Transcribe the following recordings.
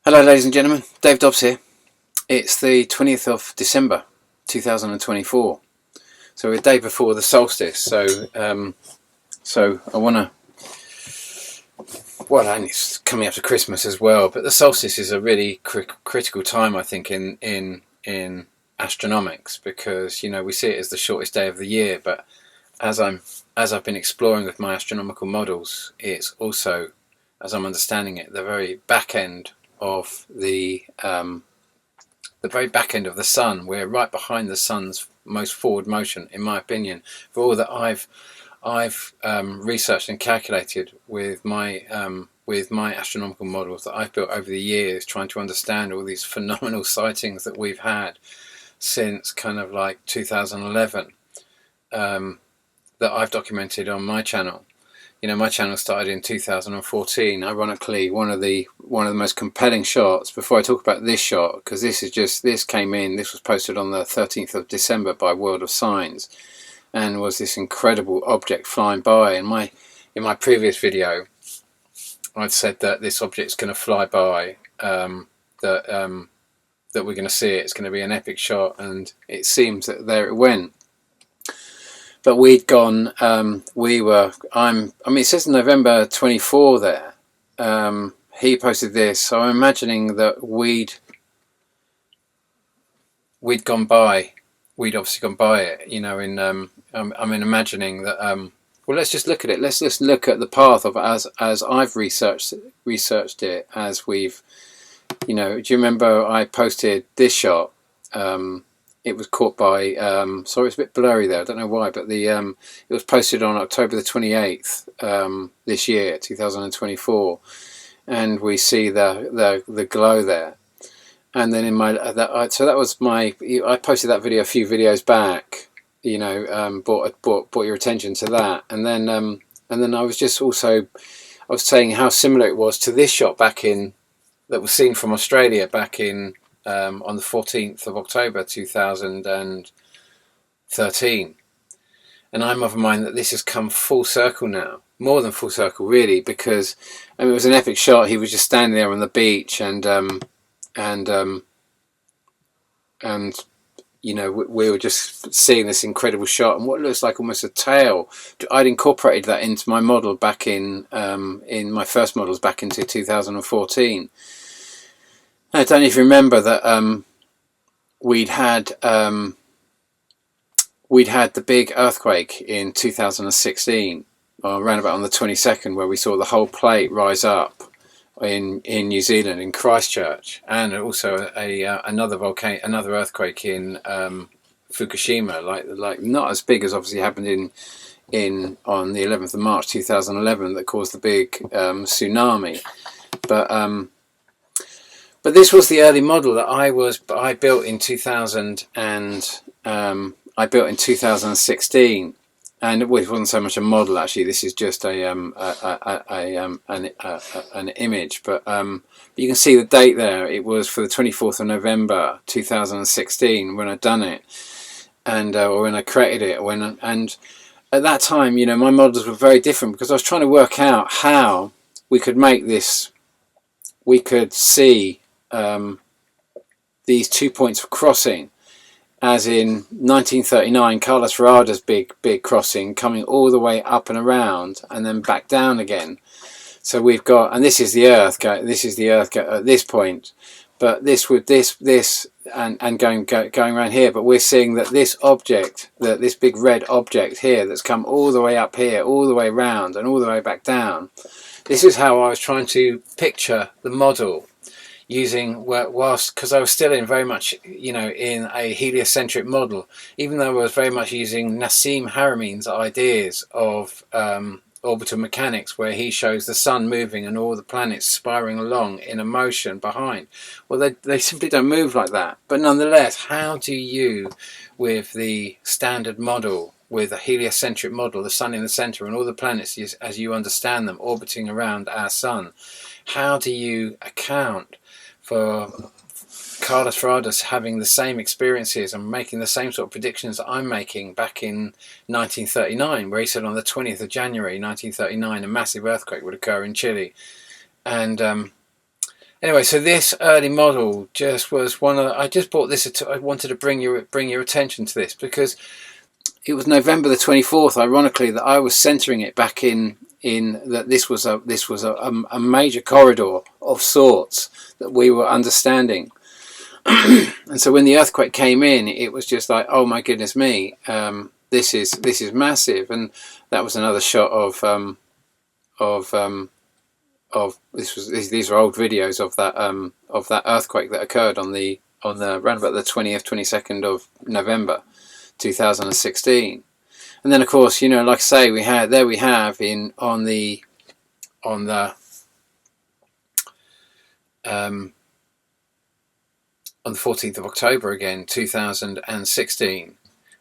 Hello ladies and gentlemen, Dave Dobbs here. It's the 20th of December 2024, so we're a day before the solstice, so I want to, well, and it's coming up to Christmas as well, but the solstice is a really critical time, I think, in astronomics, because, you know, we see it as the shortest day of the year, but as I've been exploring with my astronomical models, it's also, as I'm understanding it, the very back end of the very back end of the sun. We're right behind the sun's most forward motion, in my opinion, for all that I've researched and calculated with my astronomical models that I've built over the years, trying to understand all these phenomenal sightings that we've had since kind of like 2011, that I've documented on my channel. You know, my channel started in 2014. Ironically, one of the most compelling shots, before I talk about this shot, because this was posted on the 13th of December by World of Signs, and was this incredible object flying by. And in my previous video, I'd said that this object's going to fly by, that we're going to see it. It's going to be an epic shot, and it seems that there it went. But we'd gone, it says November 24 there. He posted this, so I'm imagining that we'd gone by, we'd obviously gone by it, you know, imagining that, well, let's just look at it. Let's just look at the path of as I've researched it, as we've, you know, do you remember I posted this shot? It was caught by, sorry, it's a bit blurry there, I don't know why, but it was posted on October the 28th this year, 2024, and we see the glow there. And then so that was I posted that video a few videos back, you know, brought your attention to that, and then I was saying how similar it was to this shot that was seen from Australia back in on the 14th of October 2013, and I'm of a mind that this has come full circle now, more than full circle really, because it was an epic shot. He was just standing there on the beach, and you know, we were just seeing this incredible shot and what looks like almost a tail. I'd incorporated that into my model back in my first models back into 2014. I don't know if you remember that we'd had the big earthquake in 2016, around about on the 22nd, where we saw the whole plate rise up in New Zealand, in Christchurch, and also another earthquake in Fukushima, like not as big as obviously happened on the 11th of March 2011, that caused the big tsunami, but this was the early model that I built in 2016, and it wasn't so much a model actually. This is just an image, but you can see the date there. It was for the 24th of November 2016 when I'd done it, and or when I created it. And at that time, you know, my models were very different, because I was trying to work out how we could make this. We could see these 2 points of crossing, as in 1939 Carlos Ferrada's big crossing, coming all the way up and around and then back down again. So we've got, and this is the Earth at this point, but this and going around here, but we're seeing that this object, this big red object here, that's come all the way up here, all the way around and all the way back down. This is how I was trying to picture the model, because I was still very much, you know, in a heliocentric model, even though I was very much using Nassim Haramein's ideas of orbital mechanics, where he shows the sun moving and all the planets spiraling along in a motion behind. Well, they simply don't move like that. But nonetheless, how do you, with the standard model, with a heliocentric model, the sun in the center and all the planets as you understand them orbiting around our sun, how do you account for Carlos Ferrada's having the same experiences and making the same sort of predictions that I'm making back in 1939, where he said on the 20th of January 1939 a massive earthquake would occur in Chile, and Anyway, so this early model just was one of. I just brought this. I wanted to bring your attention to this because it was November the 24th. Ironically, that I was centering it back in that this was a major corridor of sorts that we were understanding. And so when the earthquake came in, it was just like, oh my goodness me, this is massive. And that was another shot of these are old videos of that earthquake that occurred on around about the 20th 22nd of November 2016. And then of course, you know, like I say, we have on the 14th of October again, 2016,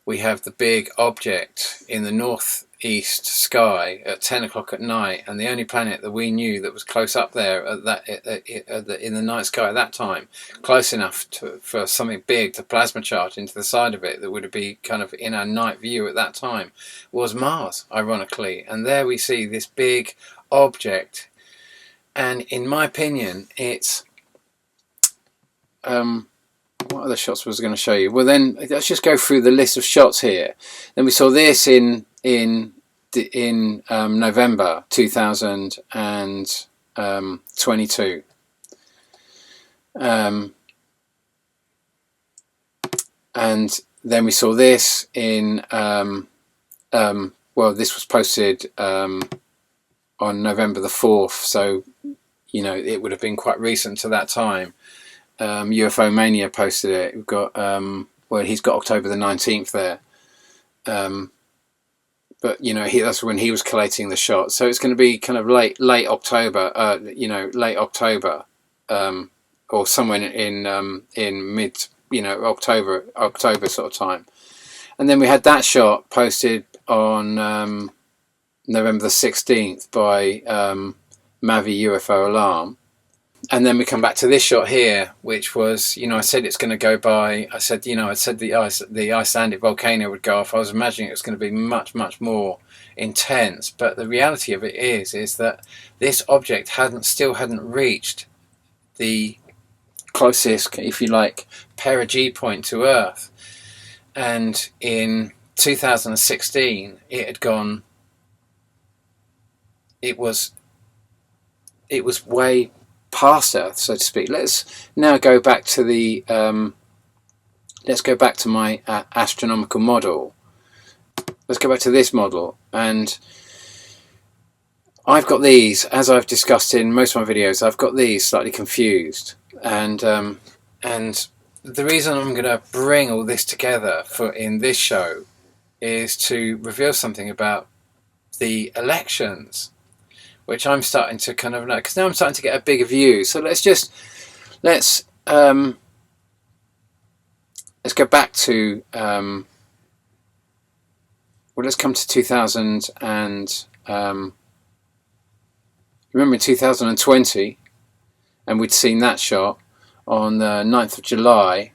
we have the big object in the northeast sky at 10 o'clock at night, and the only planet that we knew that was close up there in the night sky at that time, close enough for something big to plasma charge into the side of it that would be kind of in our night view at that time, was Mars, ironically. And there we see this big object, and in my opinion, it's what other shots was I going to show you? Well, then let's just go through the list of shots here. Then we saw this in November 2022. And then we saw this in well, this was posted on November the 4th, so you know it would have been quite recent to that time. UFO Mania posted it. We've got well, he's got October the 19th there, but you know that's when he was collating the shot. So it's going to be kind of late October, you know, late October, or somewhere in mid, you know, October sort of time. And then we had that shot posted on November the 16th by Mavi UFO Alarm. And then we come back to this shot here, which was, you know, I said it's going to go by. I said the Icelandic volcano would go off. I was imagining it was going to be much more intense. But the reality of it is that this object still hadn't reached the closest, if you like, perigee point to Earth. And in 2016, it had gone. It was way past Earth, so to speak. Let's now go back to the let's go back to my astronomical model. Let's go back to this model, and I've got these, as I've discussed in most of my videos, I've got these slightly confused, and the reason I'm going to bring all this together in this show is to reveal something about the elections, which I'm starting to kind of know, because now I'm starting to get a bigger view. So let's go back to well, let's come to 2000 and remember in 2020, and we'd seen that shot on the 9th of July,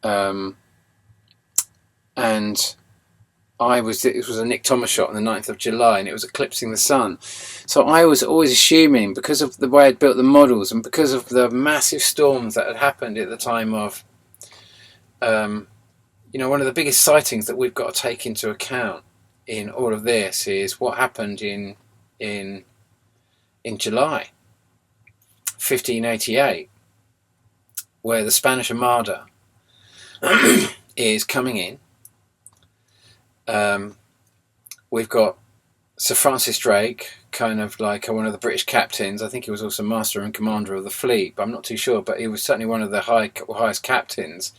and it was a Nick Thomas shot on the 9th of July, and it was eclipsing the sun. So I was always assuming, because of the way I'd built the models and because of the massive storms that had happened at the time of, you know, one of the biggest sightings that we've got to take into account in all of this is what happened in July 1588, where the Spanish Armada is coming in. We've got Sir Francis Drake, kind of like one of the British captains. I think he was also master and commander of the fleet, but I'm not too sure. But he was certainly one of the highest captains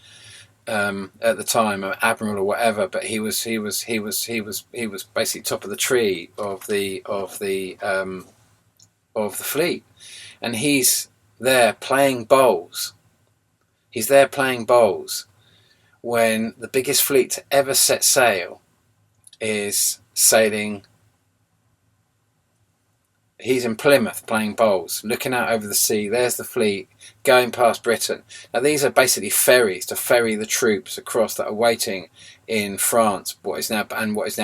at the time, admiral or whatever. But he was basically top of the tree of the fleet, and he's there playing bowls. He's there playing bowls when the biggest fleet to ever set sail is sailing. He's in Plymouth playing bowls, looking out over the sea. There's the fleet going past Britain. Now these are basically ferries to ferry the troops across that are waiting in France, what is now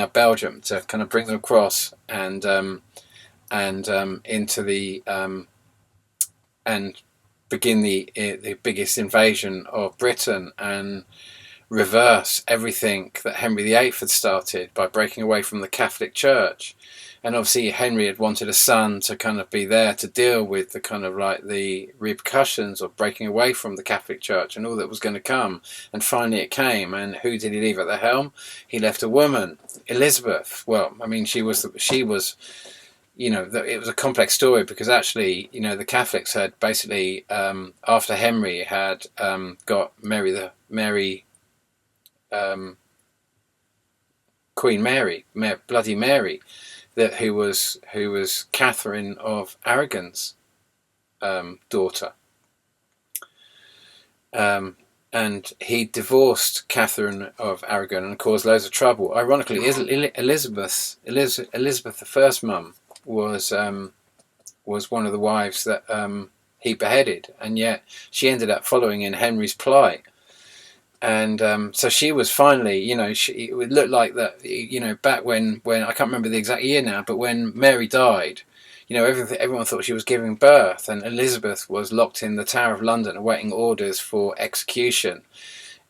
Belgium, to kind of bring them across and into the and begin the biggest invasion of Britain and reverse everything that Henry VIII had started by breaking away from the Catholic Church. And obviously Henry had wanted a son to kind of be there to deal with the kind of like the repercussions of breaking away from the Catholic Church and all that was going to come. And finally it came. And who did he leave at the helm? He left a woman, Elizabeth. Well, I mean, she was, you know, it was a complex story because actually, you know, the Catholics had basically, after Henry had got Queen Mary, Bloody Mary, who was Catherine of Aragon's daughter, and he divorced Catherine of Aragon and caused loads of trouble. Ironically, Elizabeth, the first mum, was one of the wives that he beheaded, and yet she ended up following in Henry's plight. And so she was finally, you know, it would look like that, you know, back when I can't remember the exact year now, but when Mary died, you know, everyone thought she was giving birth, and Elizabeth was locked in the Tower of London awaiting orders for execution,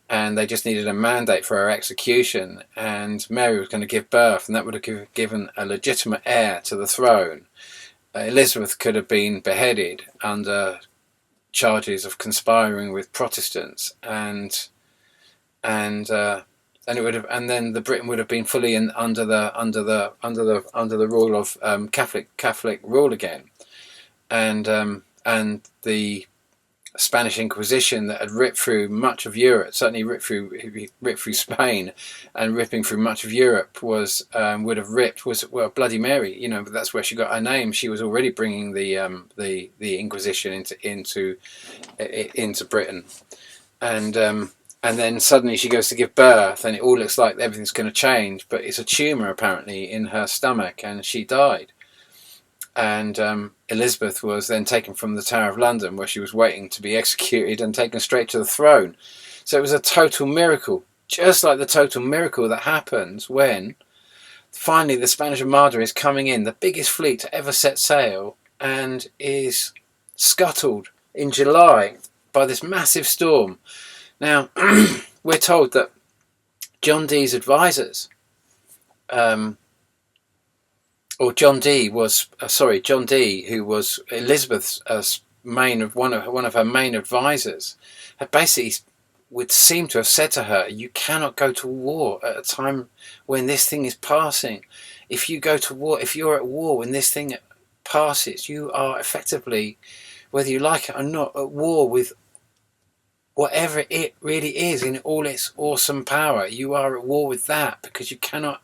and they just needed a mandate for her execution, and Mary was going to give birth, and that would have given a legitimate heir to the throne. Elizabeth could have been beheaded under charges of conspiring with Protestants, and it would have, and then Britain would have been fully under the rule of Catholic rule again, and the Spanish Inquisition that had ripped through much of Europe, certainly ripped through Spain, and ripping through much of Europe was Bloody Mary, you know. But that's where she got her name. She was already bringing the Inquisition into Britain, and then suddenly she goes to give birth, and it all looks like everything's going to change, but it's a tumour apparently in her stomach, and she died. And Elizabeth was then taken from the Tower of London, where she was waiting to be executed, and taken straight to the throne. So it was a total miracle, just like the total miracle that happens when finally the Spanish Armada is coming in, the biggest fleet to ever set sail, and is scuttled in July by this massive storm. Now, we're told that John Dee's advisors, John Dee, who was Elizabeth's one of her main advisors, had basically would seem to have said to her, "You cannot go to war at a time when this thing is passing. If you go to war, if you're at war when this thing passes, you are effectively, whether you like it or not, at war with whatever it really is in all its awesome power. You are at war with that, because you cannot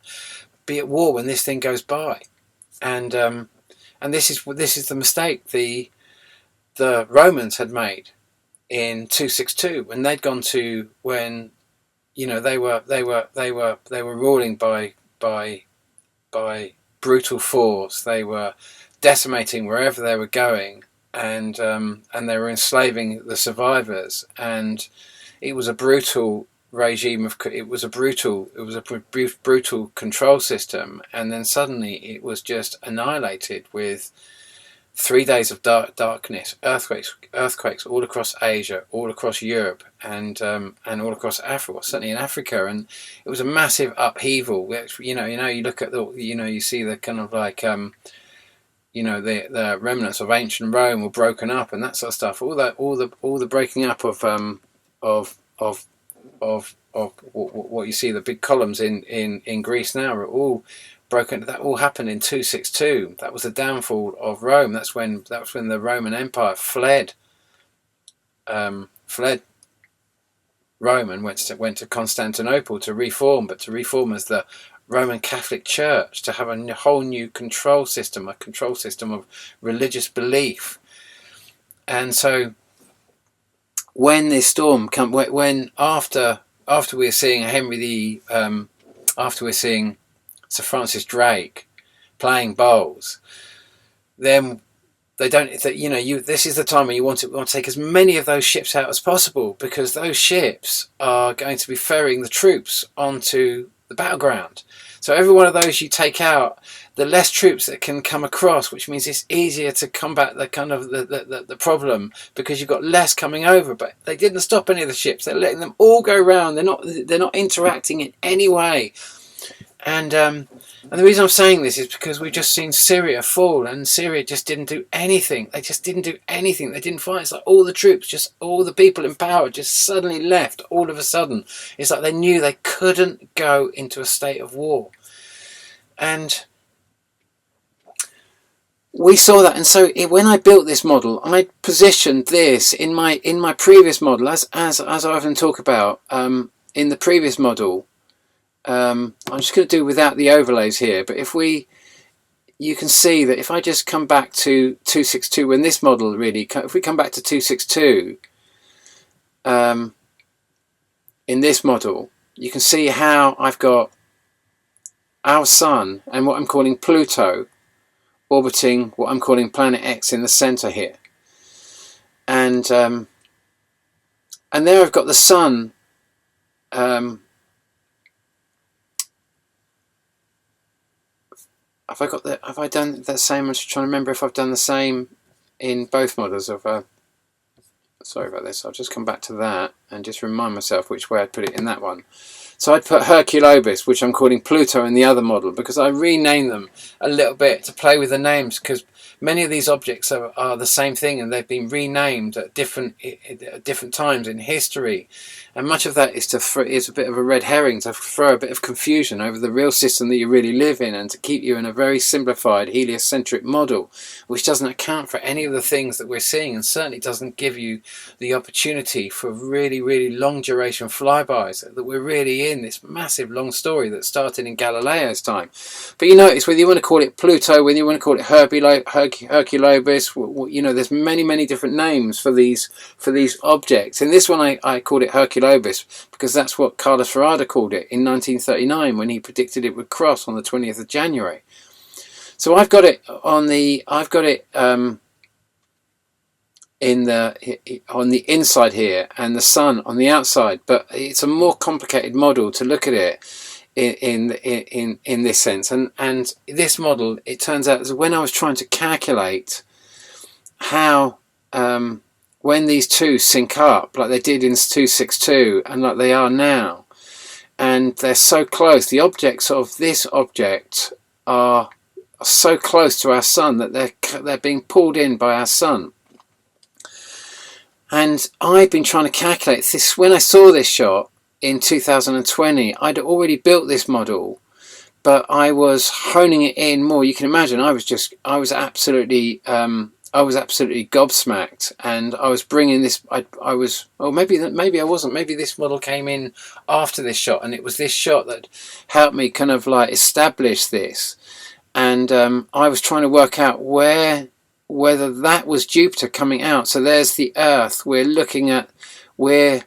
be at war when this thing goes by." And this is the mistake the Romans had made in 262 when they'd gone to, when, you know, they were ruling by brutal force. They were decimating wherever they were going, and they were enslaving the survivors, and it was a brutal regime it was a brutal control system. And then suddenly it was just annihilated with 3 days of darkness, earthquakes all across Asia, all across Europe, and all across Africa, certainly in Africa. And it was a massive upheaval. You look at you see the kind of like the remnants of ancient Rome were broken up and that sort of stuff. All the breaking up of what you see, the big columns in Greece now are all broken. That all happened in 262. That was the downfall of Rome. That's when the Roman Empire fled Rome and went to Constantinople to reform, but to reform as the Roman Catholic Church, to have a whole new control system, a control system of religious belief. And so when this storm come, when after we're seeing after we're seeing Sir Francis Drake playing bowls, then they don't. This is the time when you want to take as many of those ships out as possible, because those ships are going to be ferrying the troops onto the battleground. So every one of those you take out, the less troops that can come across, which means it's easier to combat the kind of the problem, because you've got less coming over. But they didn't stop any of the ships. They're letting them all go round. They're not interacting in any way. And the reason I'm saying this is because we've just seen Syria fall, and Syria just didn't do anything. They just didn't do anything. They didn't fight. It's like all the troops, just all the people in power just suddenly left all of a sudden. It's like they knew they couldn't go into a state of war. And we saw that. And so when I built this model, I positioned this in my previous model, as I often talk about, in the previous model. I'm just going to do without the overlays here, but you can see that if I just come back to 262, when this model really, if we come back to 262, in this model, you can see how I've got our Sun and what I'm calling Pluto orbiting what I'm calling Planet X in the center here, and there I've got the Sun. Have I done that same? I'm just trying to remember if I've done the same in both models. Sorry about this. I'll just come back to that and just remind myself which way I'd put it in that one. So I'd put Herculobis, which I'm calling Pluto, in the other model, because I renamed them a little bit to play with the names, because many of these objects are the same thing, and they've been renamed at different times in history. And much of that is a bit of a red herring, to throw a bit of confusion over the real system that you really live in, and to keep you in a very simplified heliocentric model, which doesn't account for any of the things that we're seeing, and certainly doesn't give you the opportunity for really, really long duration flybys, that we're really in this massive long story that started in Galileo's time. But you notice, whether you want to call it Pluto, whether you want to call it Herculobis, you know, there's many different names for these objects. In this one I called it Herculobis because that's what Carlos Ferrada called it in 1939 when he predicted it would cross on the 20th of January. So I've got it on the inside here, and the Sun on the outside, but it's a more complicated model to look at it in this sense. And this model, it turns out, is when I was trying to calculate how when these two sync up like they did in 262 and like they are now, and they're so close, the objects of this object are so close to our Sun that they're being pulled in by our Sun. And I've been trying to calculate this. When I saw this shot in 2020, I'd already built this model, but I was honing it in more. You can imagine I was absolutely gobsmacked, and I was bringing this. Maybe I wasn't. Maybe this model came in after this shot, and it was this shot that helped me kind of like establish this. And I was trying to work out whether that was Jupiter coming out. So there's the Earth. We're looking at there's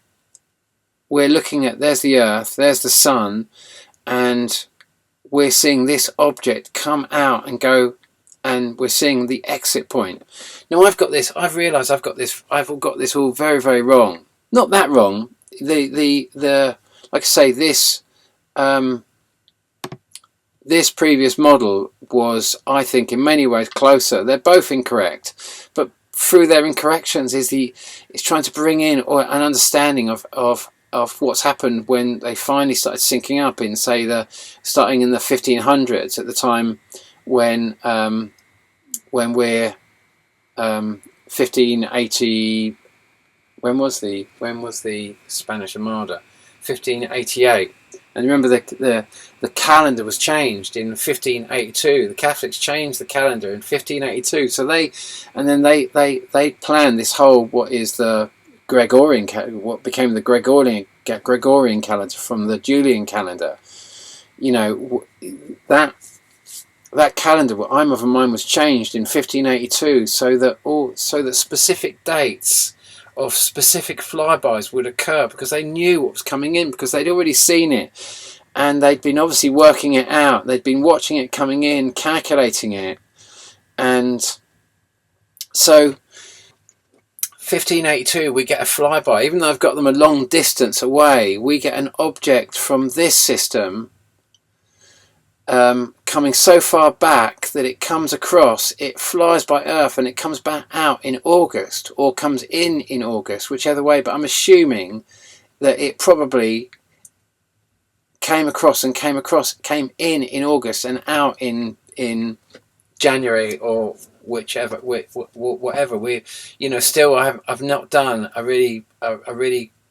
the Earth, there's the Sun, and we're seeing this object come out and go, and we're seeing the exit point. Now I've realised I've got this all very, very wrong. Not that wrong. Like I say, this previous model was, I think, in many ways closer. They're both incorrect, but through their incorrections it's trying to bring in an understanding of what's happened when they finally started syncing up in, say, starting in the 1500s, at the time when we're 1580. When was the Spanish Armada? 1588. And remember, the calendar was changed in 1582. The Catholics changed the calendar in 1582. So they planned this whole, what became the Gregorian calendar from the Julian calendar. You know, that calendar, I'm of a mind, was changed in 1582 so that specific dates of specific flybys would occur, because they knew what was coming in, because they'd already seen it, and they'd been obviously working it out. They'd been watching it coming in, calculating it, and so 1582 we get a flyby. Even though I've got them a long distance away, we get an object from this system coming so far back that it comes across, it flies by Earth and it comes back out in August, or comes in August, whichever way. But I'm assuming that it probably came in August and out in January, or whichever, whatever. We, still I've not done a really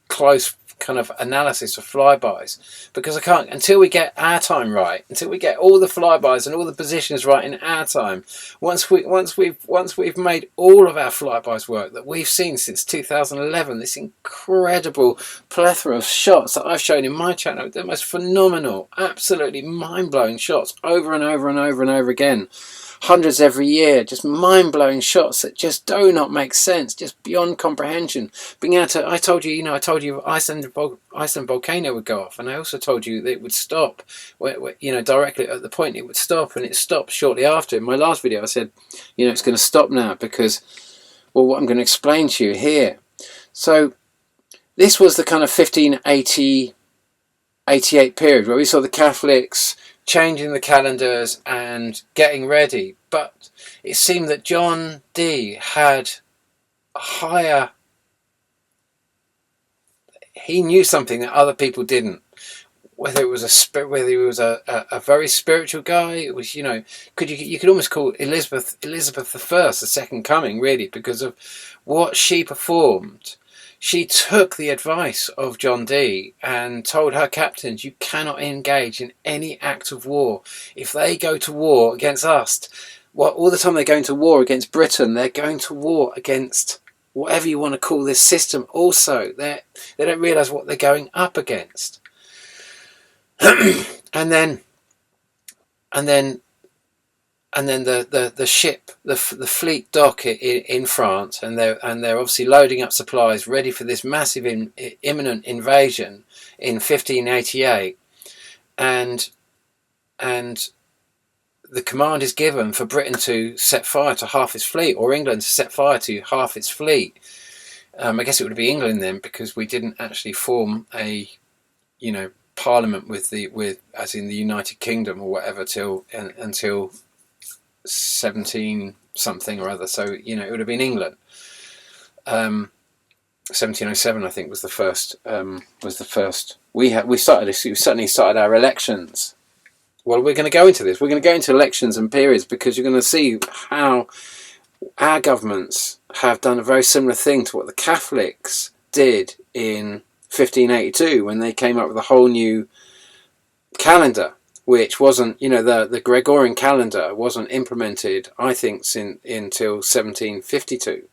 close kind of analysis of flybys, because I can't, until we get our time right, until we get all the flybys and all the positions right in our time. Once we've made all of our flybys work that we've seen since 2011, this incredible plethora of shots that I've shown in my channel, the most phenomenal, absolutely mind-blowing shots over and over and over and over again. Hundreds every year, just mind-blowing shots that just do not make sense, just beyond comprehension. Being able to, I told you Iceland volcano would go off, and I also told you that it would stop, directly at the point it would stop, and it stopped shortly after. In my last video I said, it's going to stop now because, well, what I'm going to explain to you here. So this was the kind of 1588 period where we saw the Catholics changing the calendars and getting ready, but it seemed that John Dee had a higher, he knew something that other people didn't. Whether it was a very spiritual guy, it was, you could almost call Elizabeth I the second coming, really, because of what she performed. She took the advice of John Dee and told her captains, you cannot engage in any act of war. If they go to war against us, all the time they're going to war against Britain, they're going to war against whatever you want to call this system also. They don't realise what they're going up against. and then the ship, the fleet dock in France, and they're obviously loading up supplies, ready for this massive imminent invasion in 1588, and the command is given for Britain to set fire to half its fleet, or England to set fire to half its fleet. I guess it would be England then, because we didn't actually form a parliament with as in the United Kingdom or whatever until 17 something or other, so it would have been England. 1707 I think was the first. We certainly started our elections. Well, we're going to go into this. We're going to go into elections and periods, because you're going to see how our governments have done a very similar thing to what the Catholics did in 1582 when they came up with a whole new calendar, which wasn't, the Gregorian calendar wasn't implemented, I think, until 1752.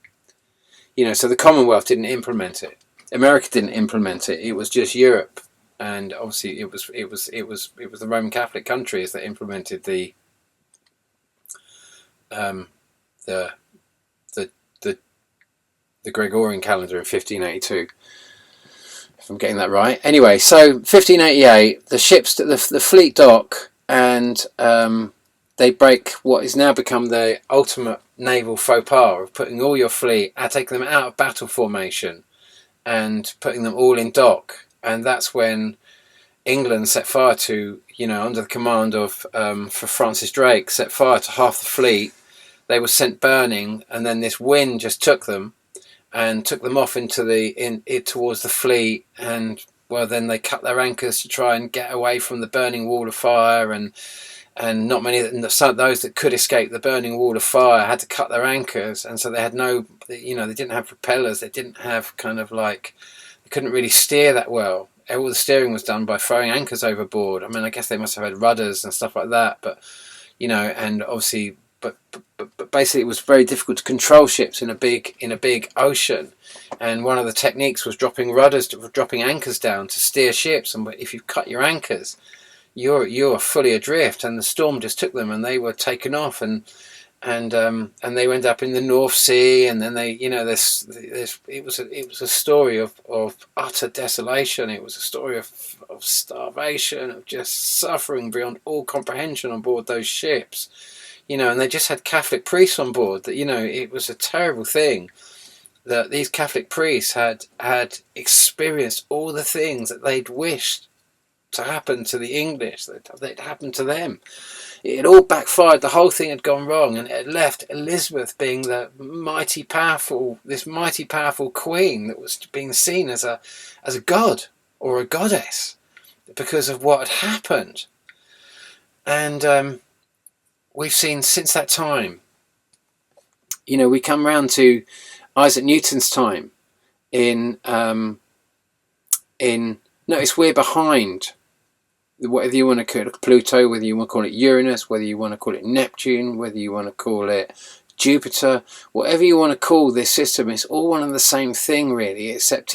So the Commonwealth didn't implement it. America didn't implement it. It was just Europe, and obviously it was the Roman Catholic countries that implemented the Gregorian calendar in 1582. If I'm getting that right. Anyway, so 1588, the ships, the fleet dock, and they break what is now become the ultimate naval faux pas of putting all your fleet, taking them out of battle formation and putting them all in dock. And that's when England set fire to, under the command of for Francis Drake, set fire to half the fleet. They were sent burning, and then this wind just took them off towards the fleet, and then they cut their anchors to try and get away from the burning wall of fire, and not many, those that could escape the burning wall of fire had to cut their anchors, and so they had they didn't have propellers, they didn't have they couldn't really steer that well. All the steering was done by throwing anchors overboard. I mean, I guess they must have had rudders and stuff like that, but and obviously. But basically, it was very difficult to control ships in a big ocean, and one of the techniques was dropping anchors down to steer ships. And if you cut your anchors, you're fully adrift, and the storm just took them, and they were taken off, and they went up in the North Sea, and then it was a story of utter desolation. It was a story of starvation, of just suffering beyond all comprehension on board those ships. And they just had Catholic priests on board. That it was a terrible thing that these Catholic priests had experienced all the things that they'd wished to happen to the English, that it happened to them. It had all backfired. The whole thing had gone wrong, and it had left Elizabeth being the mighty powerful queen that was being seen as a god or a goddess because of what had happened. And we've seen since that time, we come round to Isaac Newton's time notice we're behind, whatever you want to call it, Pluto, whether you want to call it Uranus, whether you want to call it Neptune, whether you want to call it Jupiter, whatever you want to call this system, it's all one and the same thing really, except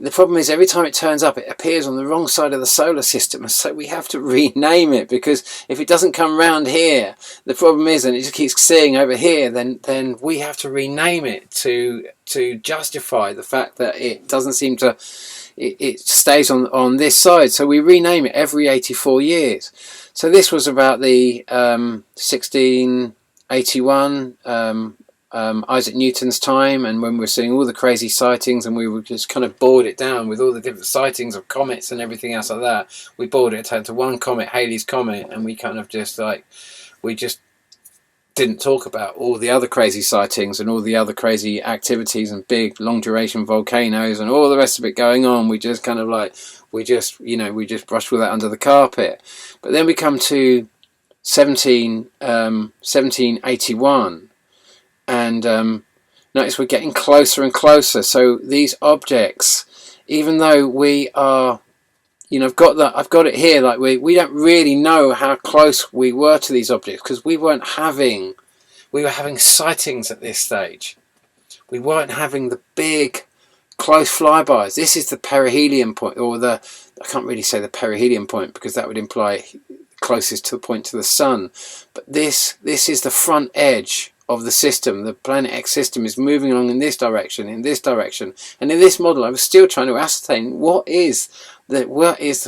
the problem is every time it turns up, it appears on the wrong side of the solar system, and so we have to rename it, because if it doesn't come round here, the problem is, and it just keeps seeing over here, then we have to rename it to justify the fact that it doesn't seem to, it stays on this side. So we rename it every 84 years. So this was about the 1681 Isaac Newton's time, and when we were seeing all the crazy sightings, and we would just kind of boiled it down with all the different sightings of comets and everything else like that. We boiled it down to one comet, Halley's comet, and we kind of just didn't talk about all the other crazy sightings and all the other crazy activities and big long duration volcanoes and all the rest of it going on. We just kind of we just brushed all that under the carpet. But then we come to 1781, and notice we're getting closer and closer. So these objects, even though we are, I've got it here, like we don't really know how close we were to these objects, because we were having sightings at this stage. We weren't having the big close flybys. This is the perihelion point, or I can't really say the perihelion point because that would imply closest to the point to the sun. But this is the front edge of the system. The Planet X system is moving along in this direction, and in this model I was still trying to ascertain what is the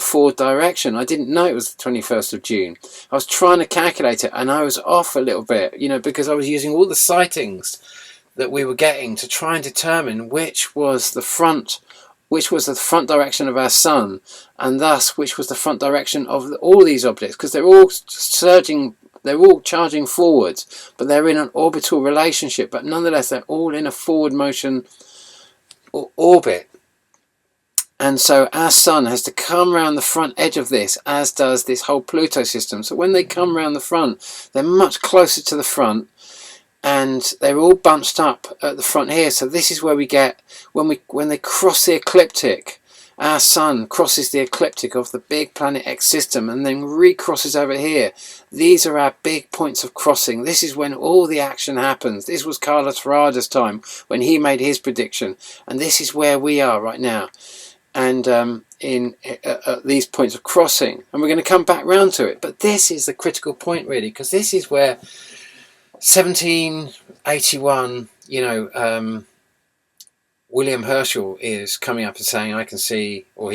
forward direction. I didn't know it was the 21st of June. I was trying to calculate it, and I was off a little bit, because I was using all the sightings that we were getting to try and determine which was the front direction of our sun, and thus which was the front direction of all these objects, because they're all charging forwards, but they're in an orbital relationship, but nonetheless they're all in a forward motion orbit. And so our sun has to come around the front edge of this, as does this whole Pluto system. So when they come around the front, they're much closer to the front, and they're all bunched up at the front here. So this is where we get, when they cross the ecliptic, our sun crosses the ecliptic of the big Planet X system and then recrosses over here. These are our big points of crossing. This is when all the action happens. This was Carlos Farada's time when he made his prediction, and this is where we are right now. And in these points of crossing, and we're going to come back round to it, but this is the critical point really, because this is where 1781, William Herschel is coming up and saying, he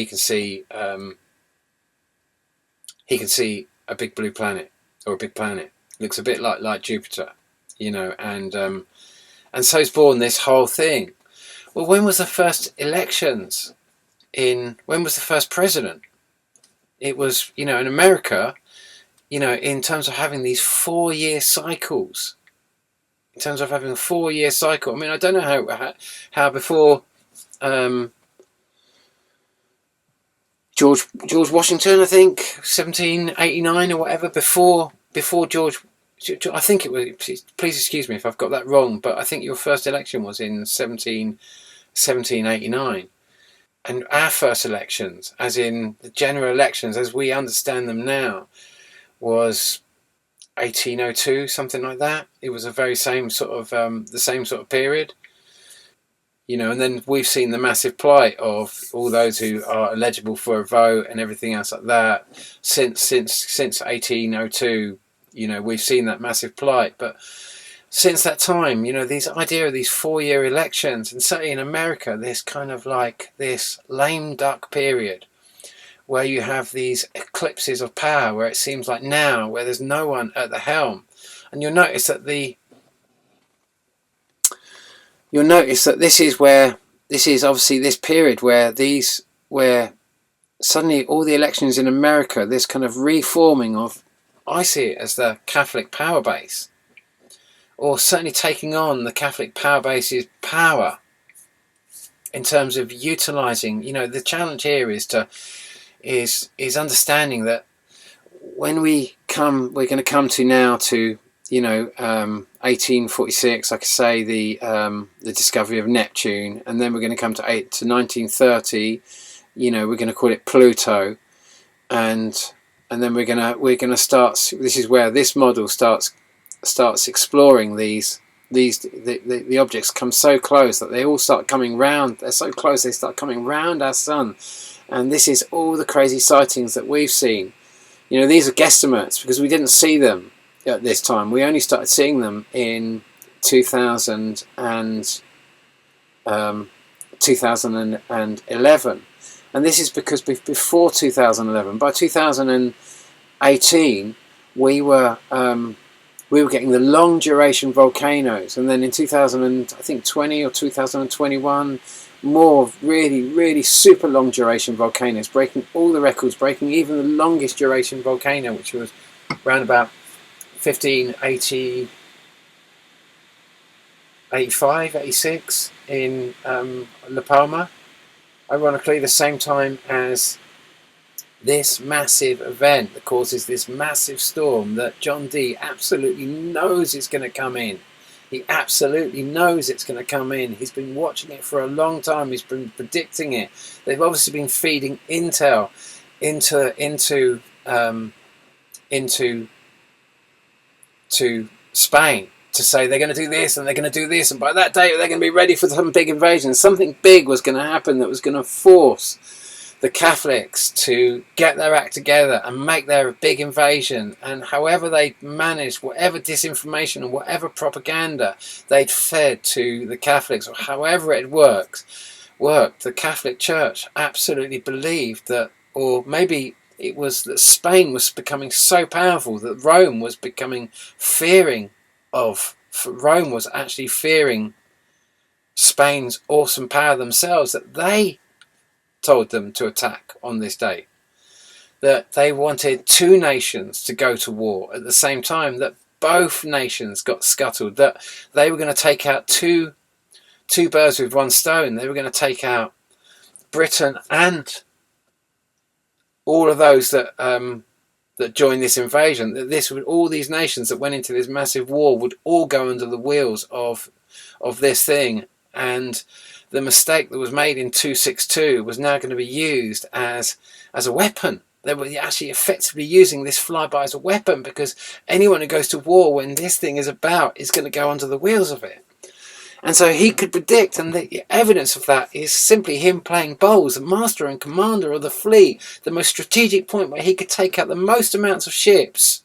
can see a big blue planet, or a big planet. Looks a bit like Jupiter, and so is born this whole thing. Well, when was the first elections? When was the first president? It was, in America, in terms of having these 4-year cycles. In terms of having a 4-year cycle. I mean, I don't know how before George Washington, I think, 1789 or whatever, before George, I think it was, please excuse me if I've got that wrong, but I think your first election was in 1789. And our first elections, as in the general elections as we understand them now, was 1802, something like that. It was the same sort of period, and then we've seen the massive plight of all those who are eligible for a vote and everything else like that since 1802. We've seen that massive plight, but since that time, this idea of these 4-year elections, and certainly in America, this kind of like this lame duck period where you have these eclipses of power, where it seems like now, where there's no one at the helm. And you'll notice that this is obviously this period where suddenly all the elections in America, this kind of reforming of, I see it as the Catholic power base, or certainly taking on the Catholic power base's power in terms of utilising, you know, the challenge here is to is understanding that when we're going to come to now to, you know, 1846, like I say, the discovery of Neptune, and then we're going to come to 1930. You know, we're going to call it Pluto, and then we're going to start. This is where this model starts exploring these. The objects come so close that they all start coming round. They're so close they start coming round our sun, and this is all the crazy sightings that we've seen. You know, these are guesstimates because we didn't see them at this time. We only started seeing them in 2011, and this is because before 2011, by 2018, we were getting the long duration volcanoes, and then in 2020 or 2021, more really super long duration volcanoes, breaking all the records, breaking even the longest duration volcano, which was around about 1580, 85, 86 in La Palma, ironically the same time as this massive event that causes this massive storm that John Dee absolutely knows is going to come in. He absolutely knows it's going to come in. He's been watching it for a long time. He's been predicting it. They've obviously been feeding intel into Spain to say they're going to do this and they're going to do this, and by that date they're going to be ready for some big invasion. Something big was going to happen that was going to force the Catholics to get their act together and make their big invasion. And however they managed, whatever disinformation and whatever propaganda they'd fed to the Catholics, or however it worked, the Catholic Church absolutely believed that, or maybe it was that Spain was becoming so powerful that Rome was actually fearing Spain's awesome power themselves, that they told them to attack on this day, that they wanted two nations to go to war at the same time, that both nations got scuttled, that they were going to take out two birds with one stone. They were going to take out Britain and all of those that joined this invasion, that all these nations that went into this massive war would all go under the wheels of this thing. And the mistake that was made in 262 was now going to be used as a weapon. They were actually effectively using this flyby as a weapon, because anyone who goes to war when this thing is about is going to go under the wheels of it. And so he could predict, and the evidence of that is simply him playing bowls, the master and commander of the fleet, the most strategic point where he could take out the most amounts of ships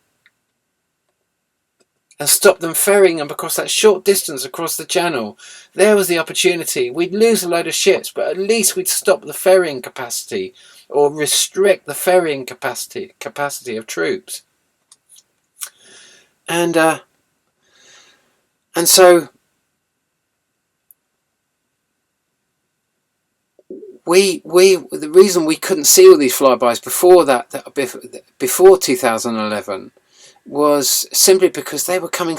and stop them ferrying them across that short distance across the channel. There was the opportunity. We'd lose a load of ships, but at least we'd stop the ferrying capacity, or restrict the ferrying capacity of troops. And so the reason we couldn't see all these flybys before 2011 was simply because they were coming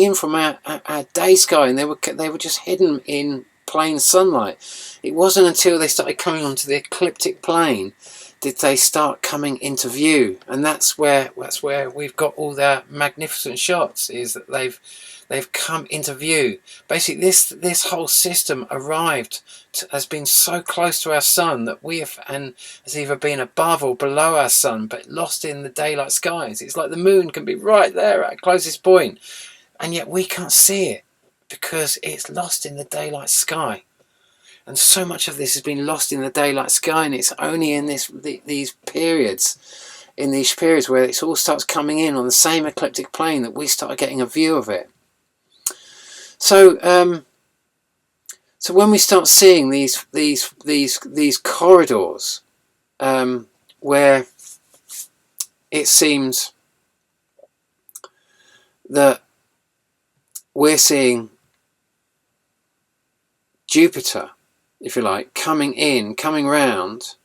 in from our day sky, and they were just hidden in plain sunlight. It wasn't until they started coming onto the ecliptic plane did they start coming into view, and that's where we've got all their magnificent shots, is that they've come into view. Basically, this whole system has been so close to our sun that has either been above or below our sun, but lost in the daylight skies. It's like the moon can be right there at closest point, and yet we can't see it because it's lost in the daylight sky. And so much of this has been lost in the daylight sky, and it's only in these periods where it all starts coming in on the same ecliptic plane that we start getting a view of it. So when we start seeing these corridors, where it seems that we're seeing Jupiter, if you like, coming round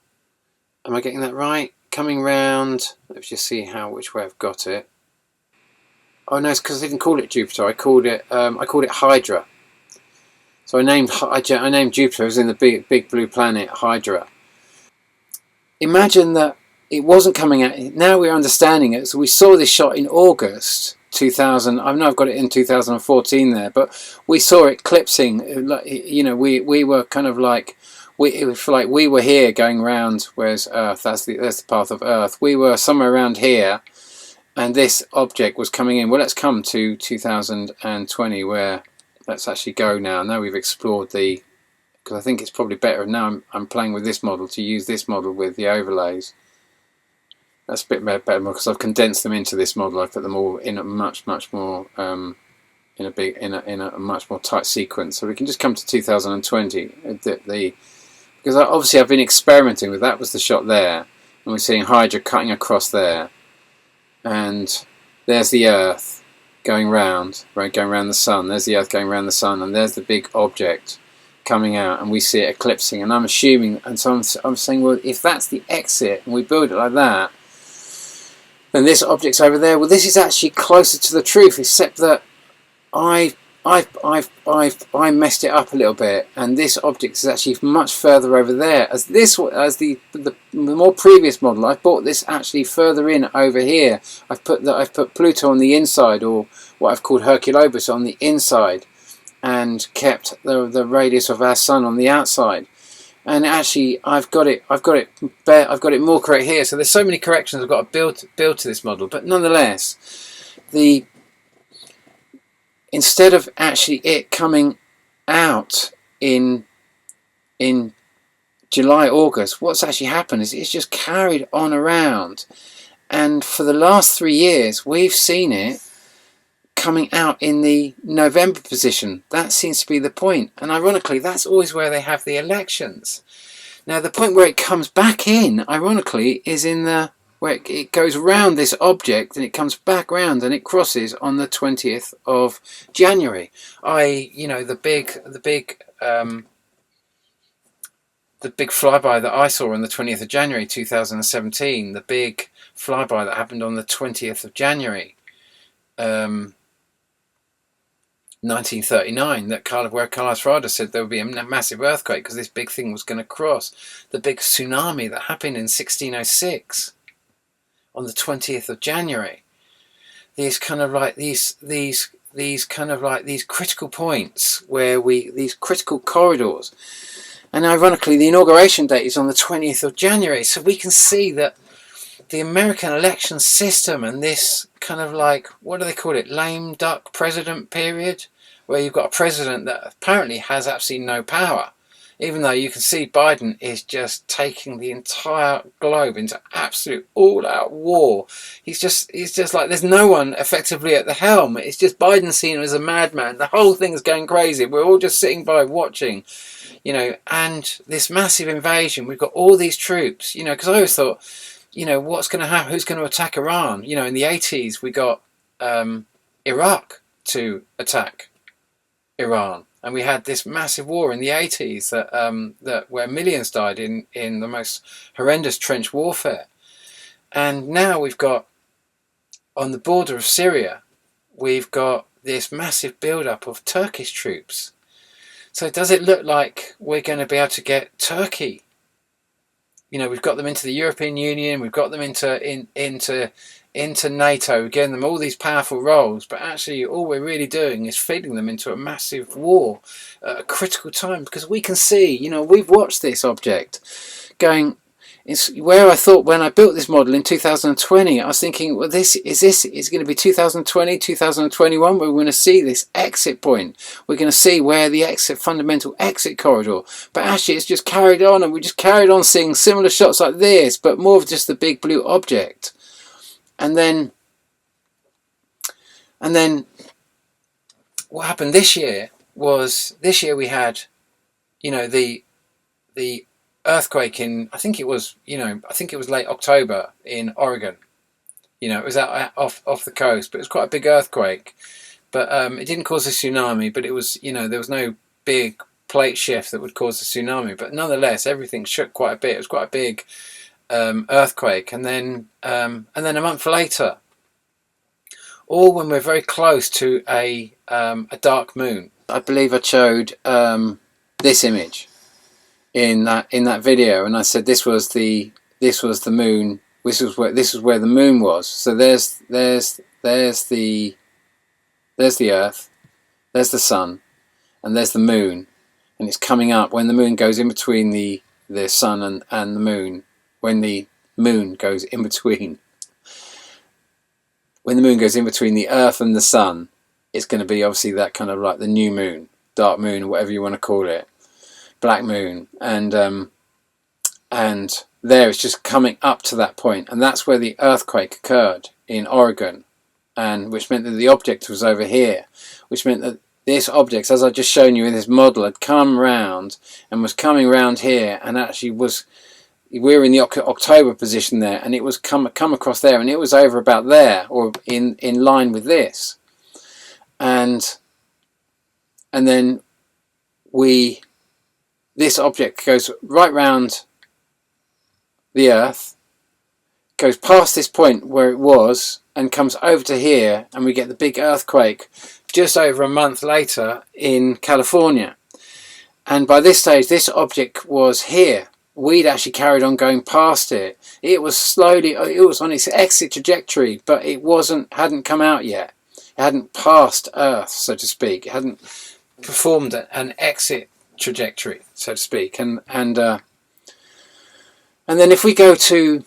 Am I getting that right? Coming round. Let's just see which way I've got it. Oh no, it's because I didn't call it Jupiter. I called it Hydra. So I named Jupiter as in the big blue planet Hydra. Imagine that it wasn't coming out. Now we're understanding it. So we saw this shot in August 2000. I know I've got it in 2014 there, but we saw it eclipsing. You know, we were kind of like it was like we were here going round. Where's Earth? That's the path of Earth. We were somewhere around here, and this object was coming in. Well, let's come to 2020, where let's actually go now. Now we've explored the. Because I think it's probably better now I'm playing with this model to use this model with the overlays. That's a bit better because I've condensed them into this model. I've put them all in a much more in a much more tight sequence. So we can just come to 2020. Because obviously I've been experimenting with that. Was the shot there, and we're seeing Hydra cutting across there, and there's the Earth going round the Sun. There's the Earth going around the Sun, and there's the big object coming out, and we see it eclipsing. And I'm assuming, and so I'm saying, well, if that's the exit and we build it like that, then this object's over there. Well, this is actually closer to the truth, except that I messed it up a little bit, and this object is actually much further over there. As the more previous model, I brought this actually further in over here. I've put Pluto on the inside, or what I've called Herculobus on the inside, and kept the radius of our Sun on the outside. And actually, I've got it more correct here. So there's so many corrections I've got to build to this model. But nonetheless, instead of actually it coming out in July, August, what's actually happened is it's just carried on around. And for the last 3 years, we've seen it coming out in the November position. That seems to be the point, and ironically that's always where they have the elections. Now the point where it comes back in, ironically, is in the where it goes round this object and it comes back round and it crosses on the 20th of January. The big flyby that I saw on the 20th of January 2017, the big flyby that happened on the 20th of January 1939, where Carlos Frada said there would be a massive earthquake because this big thing was going to cross. The big tsunami that happened in 1606 on the 20th of January. These critical points where these critical corridors. And ironically, the inauguration date is on the 20th of January, so we can see that the American election system and this kind of like, what do they call it, lame duck president period, where you've got a president that apparently has absolutely no power, even though you can see Biden is just taking the entire globe into absolute all-out war. He's just like, there's no one effectively at the helm. It's just Biden seen as a madman. The whole thing's going crazy. We're all just sitting by watching, and this massive invasion. We've got all these troops, because I always thought, what's going to happen? Who's going to attack Iran? In the 80s, we got Iraq to attack Iran, and we had this massive war in the 80s that where millions died in the most horrendous trench warfare. And now we've got, on the border of Syria, we've got this massive build-up of Turkish troops. So does it look like we're going to be able to get Turkey? We've got them into the European Union, we've got them into NATO, getting them all these powerful roles, but actually all we're really doing is feeding them into a massive war at a critical time, because we can see, we've watched this object going. It's where I thought when I built this model in 2020, I was thinking, well, this is going to be 2020, 2021, where we're going to see this exit point. We're going to see where the fundamental exit corridor. But actually, it's just carried on, and we just carried on seeing similar shots like this, but more of just the big blue object. And then what happened this year we had, the earthquake in, I think it was late October in Oregon. It was out off the coast, but it was quite a big earthquake. But it didn't cause a tsunami, but it was, there was no big plate shift that would cause a tsunami. But nonetheless, everything shook quite a bit. It was quite a big earthquake, and then a month later, all when we're very close to a dark moon. I believe I showed this image in that video, and I said this was the moon. This was where the moon was. So there's the Earth, there's the sun, and there's the moon, and it's coming up when the moon goes in between the sun and the moon. When the moon goes in between the Earth and the sun, it's going to be obviously that kind of like the new moon, dark moon, whatever you want to call it, black moon, and there it's just coming up to that point, and that's where the earthquake occurred in Oregon, and which meant that the object was over here, which meant that this object, as I've just shown you in this model, had come round and was coming round here, and actually we're in the October position there, and it was come across there, and it was over about there, or in line with this, and then this object goes right round the Earth, goes past this point where it was, and comes over to here, and we get the big earthquake just over a month later in California. And by this stage, this object was here. We'd actually carried on going past it. It was on its exit trajectory, but it hadn't come out yet. It hadn't passed Earth, so to speak. It hadn't performed an exit trajectory, so to speak. And then if we go to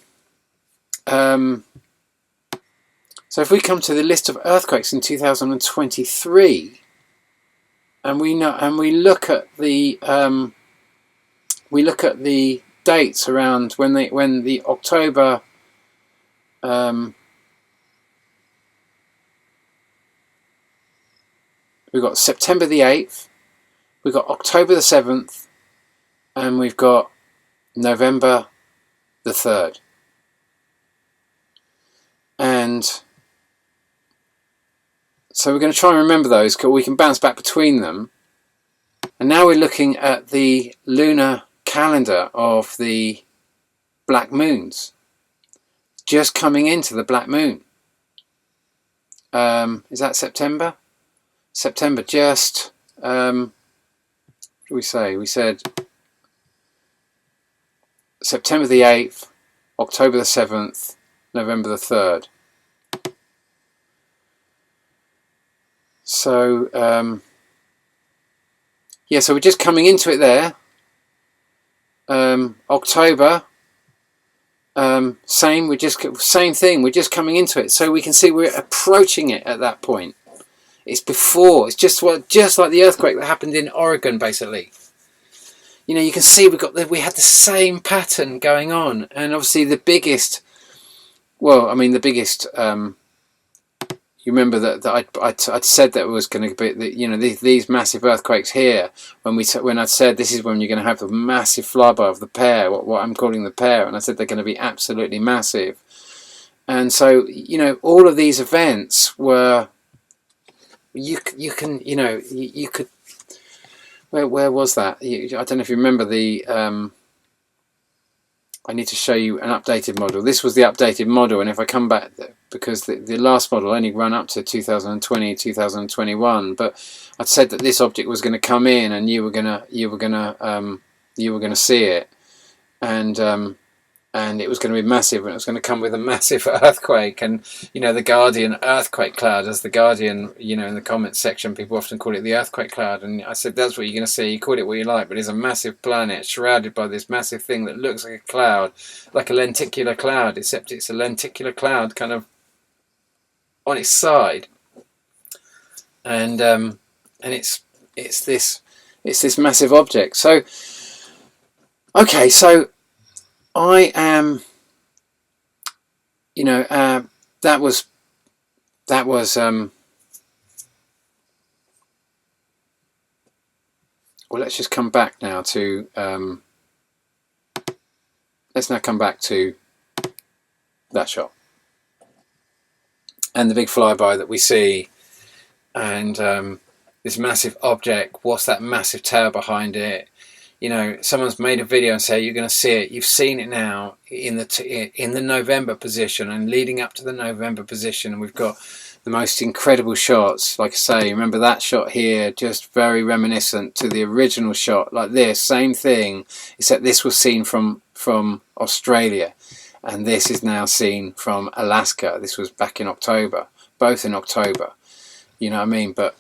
so if we come to the list of earthquakes in 2023, and we look at the dates around when the October we've got September the 8th, we've got October the 7th, and we've got November the 3rd. And so we're going to try and remember those, because we can bounce back between them. And now we're looking at the lunar calendar of the black moons, just coming into the black moon. Is that September? September, just what did we say? We said September the 8th, October the 7th, November the 3rd. So yeah, so we're just coming into it there. October, same thing. We're just coming into it, so we can see we're approaching it at that point. It's before. It's just like the earthquake that happened in Oregon, basically. You know, you can see we had the same pattern going on, and obviously the biggest. Well, I mean the biggest. You remember that I'd said that it was going to be these massive earthquakes here when I said this is when you're going to have the massive flyby of the pair, what I'm calling the pair, and I said they're going to be absolutely massive. And so all of these events were you could where was that? I don't know if you remember the. I need to show you an updated model. This was the updated model, and if I come back, because the last model only ran up to 2020, 2021, but I'd said that this object was going to come in, and you were gonna see it, and it was going to be massive, and it was going to come with a massive earthquake, and the Guardian earthquake cloud, as the Guardian, in the comments section, people often call it the earthquake cloud, and I said that's what you're going to see. You call it what you like, but it's a massive planet shrouded by this massive thing that looks like a cloud, like a lenticular cloud, except it's a lenticular cloud kind of on its side, and it's this massive object. So okay, so I am, that was well, let's just come back now to, let's now come back to that shot and the big flyby that we see, and this massive object. What's that massive tower behind it? you know, someone's made a video and say you're going to see it. You've seen it now in the November position and leading up to the November position, and we've got the most incredible shots. Like I say, remember that shot here, just very reminiscent to the original shot, like this, same thing, except this was seen from Australia, and this is now seen from Alaska. This was back in October, both in October, you know what I mean? But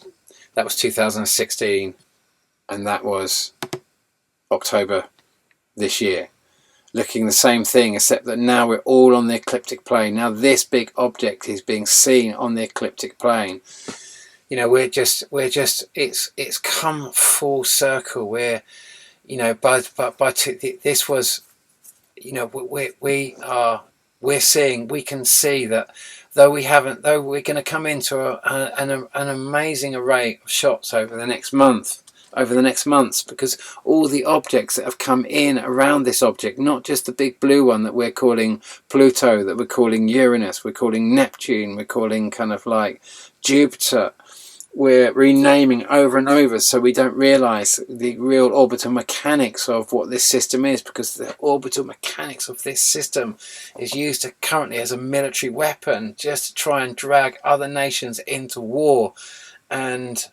that was 2016, and that was October this year, looking the same thing, except that now we're all on the ecliptic plane. Now this big object is being seen on the ecliptic plane. You know, it's come full circle. We're, you know, this was, you know, we can see that though we're going to come into an amazing array of shots over the next months, because all the objects that have come in around this object, not just the big blue one that we're calling Pluto, that we're calling Uranus, we're calling Neptune, we're calling kind of like Jupiter, we're renaming over and over so we don't realize the real orbital mechanics of what this system is, because the orbital mechanics of this system is used currently as a military weapon just to try and drag other nations into war and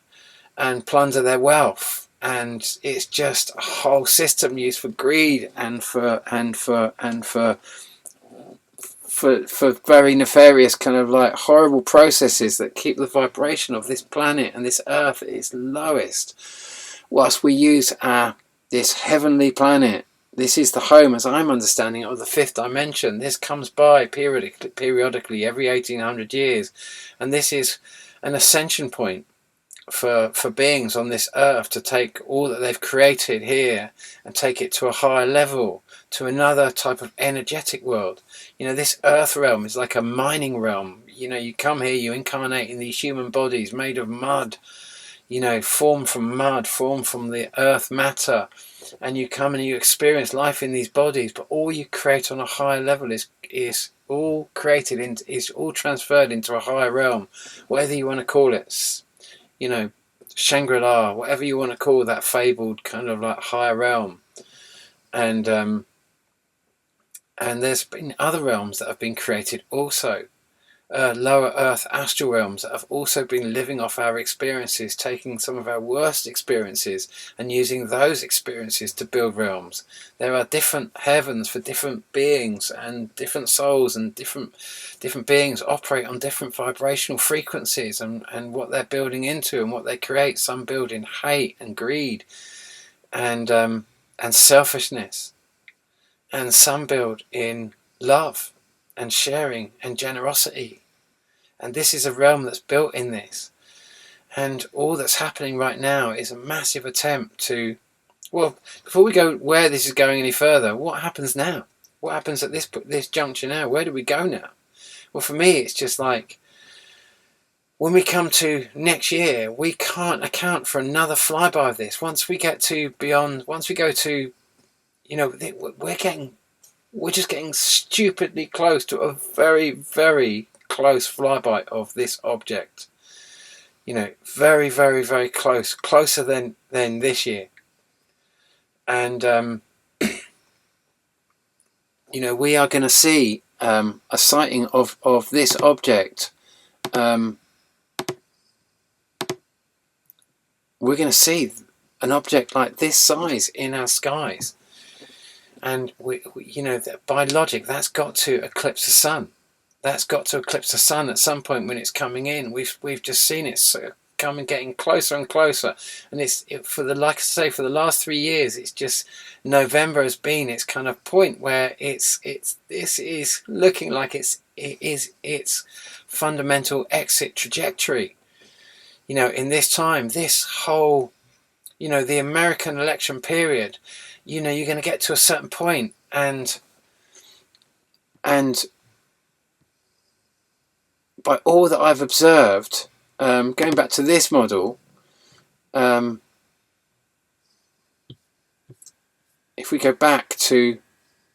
plunder their wealth. And it's just a whole system used for greed and for very nefarious kind of like horrible processes that keep the vibration of this planet and this earth at its lowest, whilst we use this heavenly planet. This is the home, as I'm understanding it, of the fifth dimension. This comes by periodically every 1800 years, and this is an ascension point for beings on this earth to take all that they've created here and take it to a higher level, to another type of energetic world. You know, this earth realm is like a mining realm. You know, you come here, you incarnate in these human bodies made of mud, you know, formed from mud, formed from the earth matter, and you come and you experience life in these bodies, but all you create on a higher level is all created is all transferred into a higher realm, whatever you want to call it. You know, Shangri-La, whatever you want to call that fabled kind of like higher realm. And there's been other realms that have been created also, lower earth astral realms that have also been living off our experiences, taking some of our worst experiences and using those experiences to build realms. There are different heavens for different beings, and different souls and different beings operate on different vibrational frequencies and what they're building into and what they create. Some build in hate and greed and selfishness, and some build in love and sharing and generosity. And this is a realm that's built in this. And all that's happening right now is a massive attempt to, well, before we go where this is going any further, what happens now? What happens at this juncture now? Where do we go now? Well, for me, it's just like, when we come to next year, we can't account for another flyby of this. Once we get to beyond, once we go to, you know, we're just getting stupidly close to a very, very close flyby of this object. You know, very, very, very close, closer than this year. And you know, we are going to see a sighting of this object. We're going to see an object like this size in our skies. And we, you know, by logic, that's got to eclipse the sun. That's got to eclipse the sun at some point when it's coming in. We've just seen it coming, getting closer and closer. And like I say, for the last 3 years, it's just November has been its kind of point where this is looking like it is its fundamental exit trajectory. You know, in this time, this whole, you know, the American election period, you know, you're going to get to a certain point and by all that I've observed, going back to this model, if we go back to,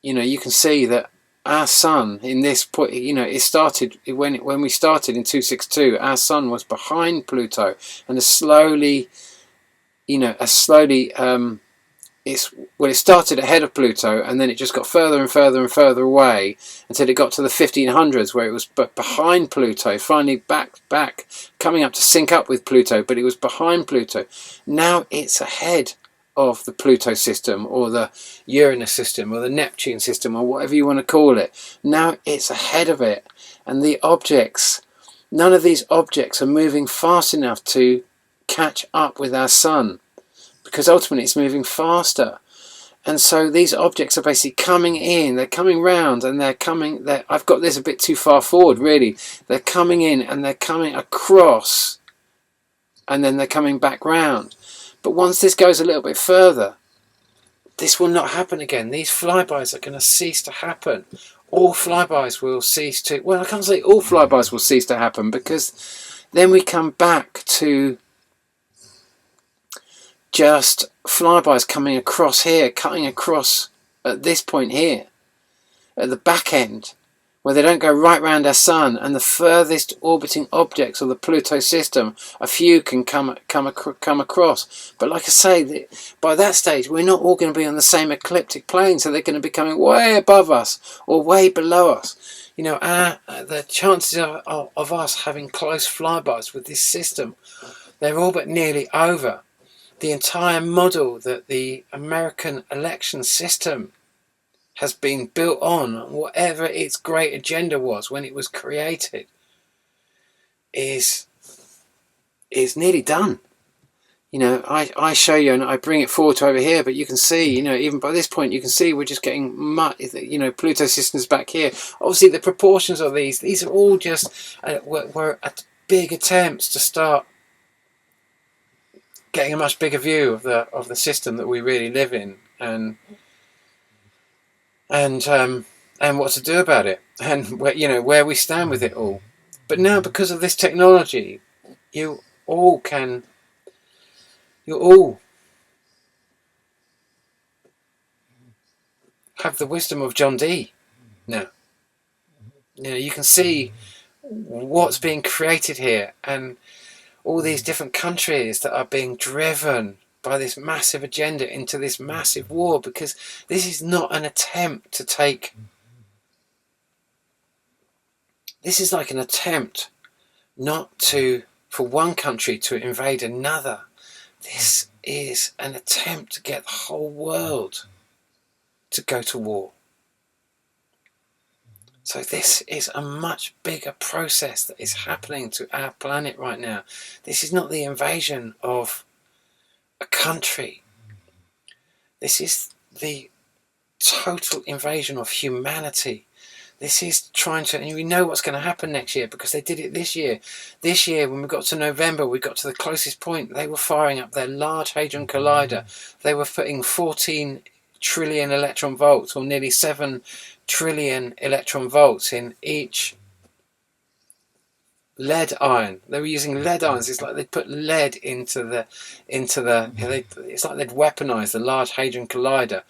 you know, you can see that our sun in this point, you know, it started when we started in 262. Our sun was behind Pluto, and slowly it started ahead of Pluto, and then it just got further and further and further away until it got to the 1500s, where it was behind Pluto, finally back, coming up to sync up with Pluto, but it was behind Pluto. Now it's ahead of the Pluto system, or the Uranus system, or the Neptune system, or whatever you want to call it. Now it's ahead of it, and the objects, none of these objects are moving fast enough to catch up with our sun, because ultimately it's moving faster. And so these objects are basically coming in, they're coming round, and I've got this a bit too far forward really. They're coming in and they're coming across, and then they're coming back round. But once this goes a little bit further, this will not happen again. These flybys are going to cease to happen. All flybys will cease to, well, I can't say all flybys will cease to happen, because then we come back to just flybys coming across here, cutting across at this point here, at the back end, where they don't go right round our sun, and the furthest orbiting objects of the Pluto system, a few can come across. But like I say, by that stage we're not all going to be on the same ecliptic plane, so they're going to be coming way above us or way below us. You know, the chances of us having close flybys with this system, they're all but nearly over. The entire model that the American election system has been built on, whatever its great agenda was when it was created, is nearly done. You know, I show you and I bring it forward to over here, but you can see, you know, even by this point you can see we're just getting you know, Pluto systems back here. Obviously the proportions of these are all just were big attempts to start getting a much bigger view of the system that we really live in, and what to do about it, and where we stand with it all. But now, because of this technology, you all have the wisdom of John Dee now. You know, you can see what's being created here, and all these different countries that are being driven by this massive agenda into this massive war, because this is not an attempt to take, this is like an attempt not to, for one country to invade another. This is an attempt to get the whole world to go to war. So this is a much bigger process that is happening to our planet right now. This is not the invasion of a country. This is the total invasion of humanity. This is trying to, and we know what's going to happen next year, because they did it this year. This year, when we got to November, we got to the closest point. They were firing up their Large Hadron Collider. They were putting 14 trillion electron volts, or nearly 7 trillion electron volts in each lead ion. They were using lead ions. It's like they put lead into the it's like they'd weaponized the Large Hadron Collider,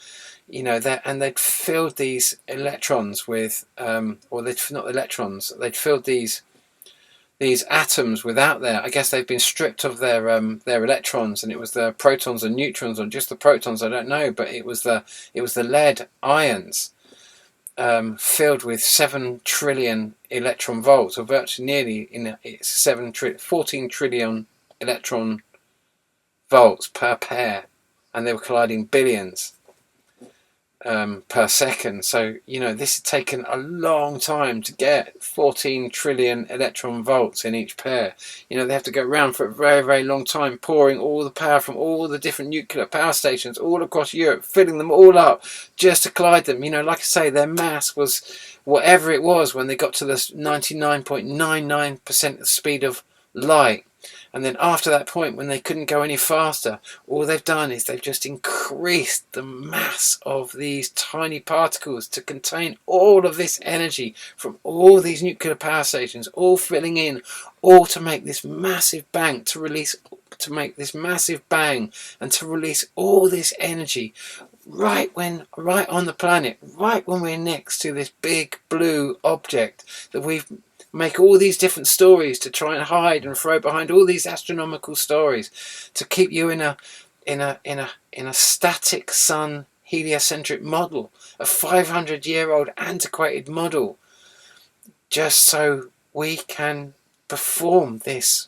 you know, and they'd filled these electrons with or they'd not electrons, they'd filled these atoms without I guess they've been stripped of their electrons, and it was the protons and neutrons, or just the protons, I don't know, but it was the lead ions filled with 7 trillion electron volts, or virtually nearly it's 14 trillion electron volts per pair, and they were colliding billions per second. So, you know, this has taken a long time to get 14 trillion electron volts in each pair. You know, they have to go around for a very, very long time, pouring all the power from all the different nuclear power stations all across Europe, filling them all up just to collide them. You know, like I say, their mass was whatever it was when they got to the 99.99% of the speed of light. And then after that point, when they couldn't go any faster, all they've done is they've just increased the mass of these tiny particles to contain all of this energy from all these nuclear power stations, all filling in, all to make this massive bang, to make this massive bang and to release all this energy right on the planet, right when we're next to this big blue object that we've make all these different stories to try and hide and throw behind all these astronomical stories to keep you in in a static sun heliocentric model, a 500-year-old antiquated model, just so we can perform this,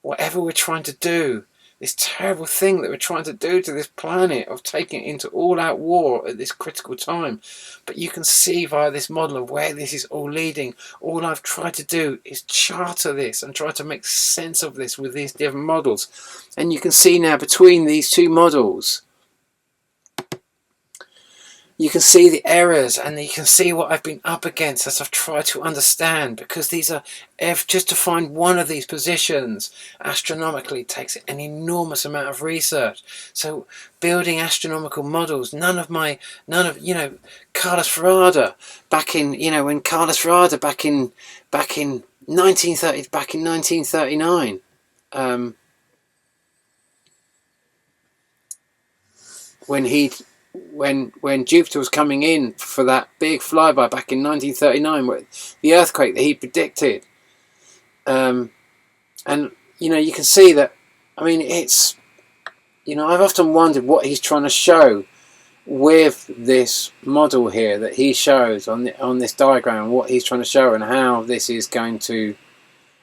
whatever we're trying to do, this terrible thing that we're trying to do to this planet of taking it into all-out war at this critical time. But you can see via this model of where this is all leading. All I've tried to do is charter this and try to make sense of this with these different models. And you can see now between these two models, you can see the errors, and you can see what I've been up against as I've tried to understand, because these are, just to find one of these positions astronomically takes an enormous amount of research. So building astronomical models, none of Carlos Ferrada back in, when Carlos Ferrada back in 1939, when Jupiter was coming in for that big flyby back in 1939, with the earthquake that he predicted, and you can see that. I mean, it's, I've often wondered what he's trying to show with this model here that he shows on this diagram, what he's trying to show, and how this is going to,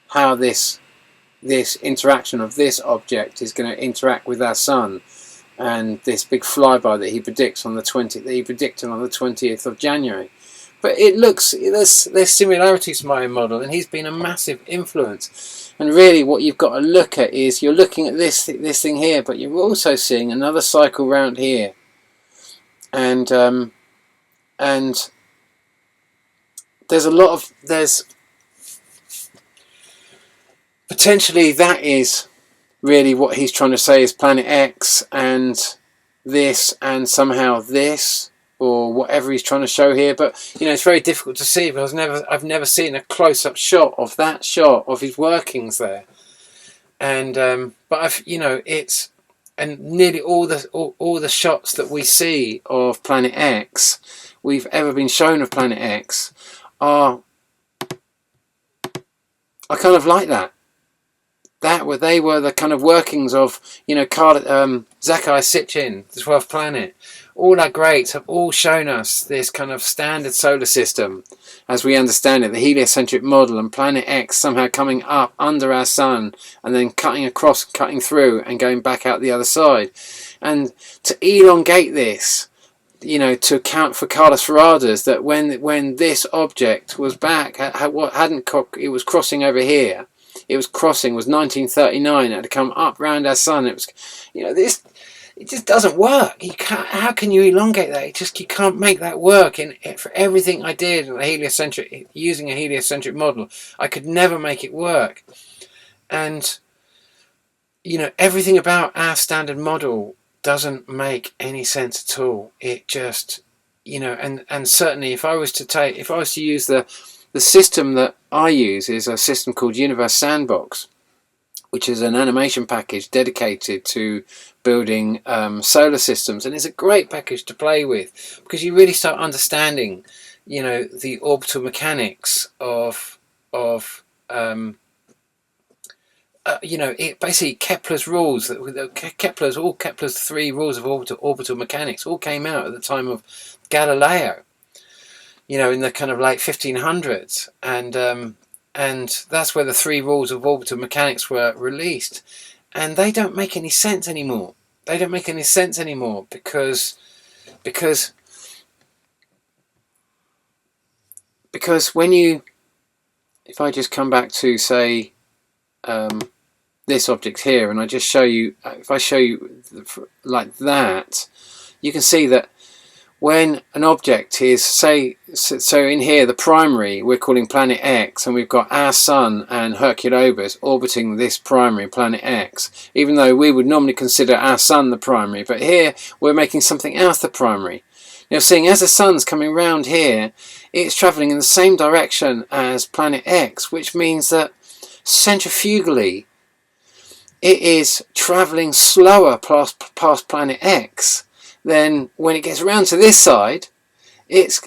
how this interaction of this object is going to interact with our sun. And this big flyby that he predicts on the 20th of January. But it looks, there's similarities to my own model, and he's been a massive influence. And really what you've got to look at is, you're looking at this thing here, but you're also seeing another cycle round here. And there's potentially, that is really what he's trying to say is planet X and this and somehow this, or whatever he's trying to show here. But it's very difficult to see, because I've never seen a close-up shot of that shot of his workings there. And but it's, and nearly all the shots that we see of planet X, we've ever been shown of planet X, are kind of like that. They were the kind of workings of, Zecharia Sitchin, the 12th planet. All our greats have all shown us this kind of standard solar system as we understand it, the heliocentric model, and planet X somehow coming up under our sun and then cutting across, cutting through and going back out the other side. And to elongate this, to account for Carlos Ferrada's, that when this object was back, it was crossing over here. It was 1939. It had to come up round our sun. It was, this, it just doesn't work. You can't. How can you elongate that? You can't make that work. For everything I did using a heliocentric model, I could never make it work. And everything about our standard model doesn't make any sense at all. It just, and certainly if I was to use the system that I use is a system called Universe Sandbox, which is an animation package dedicated to building solar systems, and it's a great package to play with, because you really start understanding, the orbital mechanics of it basically Kepler's rules, Kepler's 3 rules of orbital mechanics all came out at the time of Galileo. In the kind of late 1500s, and that's where the 3 rules of orbital mechanics were released, and they don't make any sense anymore. Because when if I just come back to, say, this object here, and I just show you, if I show you like that, you can see that when an object is, so in here, the primary we're calling planet X, and we've got our sun and Herculobus orbiting this primary, planet X, even though we would normally consider our sun the primary, but here we're making something else the primary. Seeing as the sun's coming round here, it's travelling in the same direction as planet X, which means that centrifugally it is travelling slower past planet X. Then when it gets around to this side, it's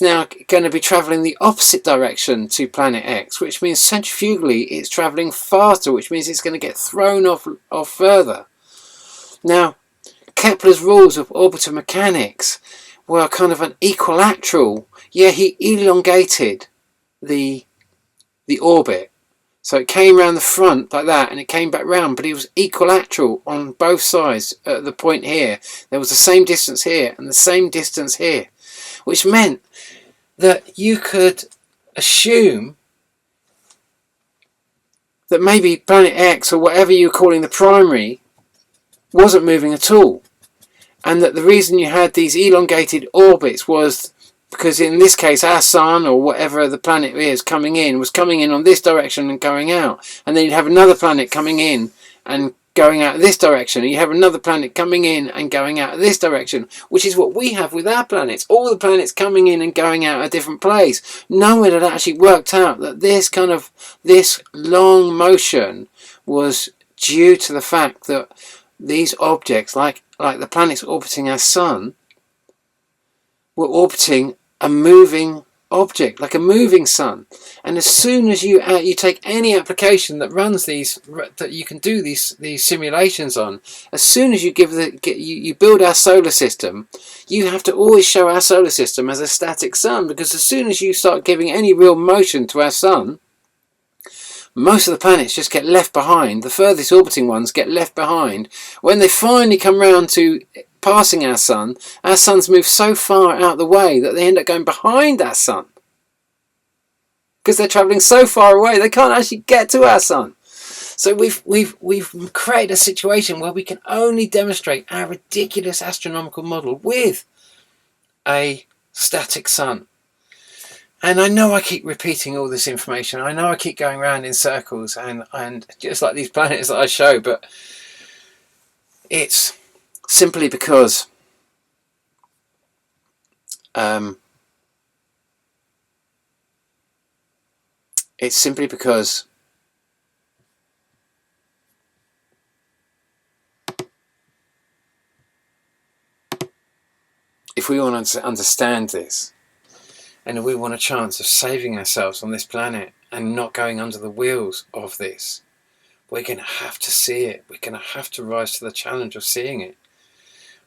now going to be travelling the opposite direction to planet X, which means centrifugally it's travelling faster, which means it's going to get thrown off further. Now, Kepler's rules of orbital mechanics were kind of an equilateral. Yeah, he elongated the orbit. So it came round the front like that, and it came back round, but it was equilateral on both sides at the point here. There was the same distance here and the same distance here, which meant that you could assume that maybe planet X, or whatever you're calling the primary, wasn't moving at all. And that the reason you had these elongated orbits was because in this case our sun, or whatever the planet is coming in, was coming in on this direction and going out. And then you'd have another planet coming in and going out this direction, and you have another planet coming in and going out this direction, which is what we have with our planets. All the planets coming in and going out a different place. No one had actually worked out that this long motion was due to the fact that these objects, like the planets orbiting our sun, were orbiting a moving object, like a moving sun. And as soon as you take any application that runs these, that you can do these simulations on, as soon as you you build our solar system, you have to always show our solar system as a static sun, because as soon as you start giving any real motion to our sun, most of the planets just get left behind. The furthest orbiting ones get left behind. When they finally come round to passing our suns move so far out the way that they end up going behind our sun, because they're travelling so far away they can't actually get to our sun. So we've created a situation where we can only demonstrate our ridiculous astronomical model with a static sun. And I know I keep repeating all this information. I know I keep going around in circles, and just like these planets that I show, but it's simply because if we want to understand this, and if we want a chance of saving ourselves on this planet and not going under the wheels of this, we're going to have to see it. We're going to have to rise to the challenge of seeing it.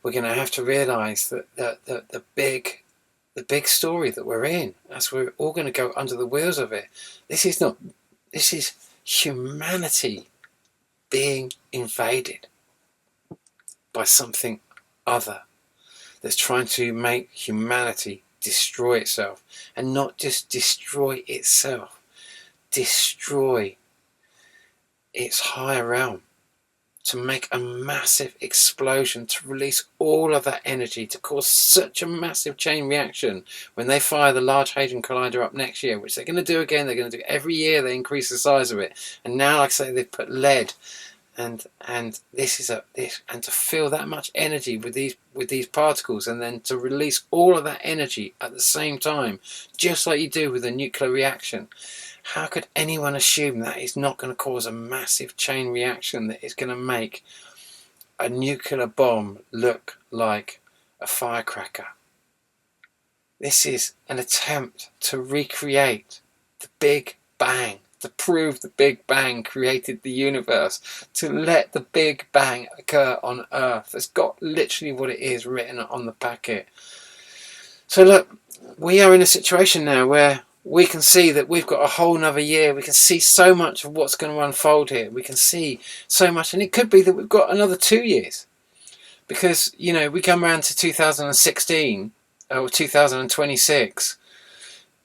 We're going to have to realise that the big story that we're in, as we're all going to go under the wheels of it, this is humanity being invaded by something other that's trying to make humanity destroy itself. And not just destroy itself, destroy its higher realm, to make a massive explosion, to release all of that energy, to cause such a massive chain reaction when they fire the Large Hadron Collider up next year, which they're going to do again. They're going to do every year. They increase the size of it, and now, like I say, they've put lead, and this is and to fill that much energy with these particles, and then to release all of that energy at the same time, just like you do with a nuclear reaction. How could anyone assume that is not going to cause a massive chain reaction that is going to make a nuclear bomb look like a firecracker? This is an attempt to recreate the Big Bang, to prove the Big Bang created the universe, to let the Big Bang occur on Earth. It's got literally what it is written on the packet. So look, we are in a situation now where we can see that we've got a whole nother year. We can see so much of what's going to unfold here. We can see so much, and it could be that we've got another 2 years, because we come around to 2016 or 2026.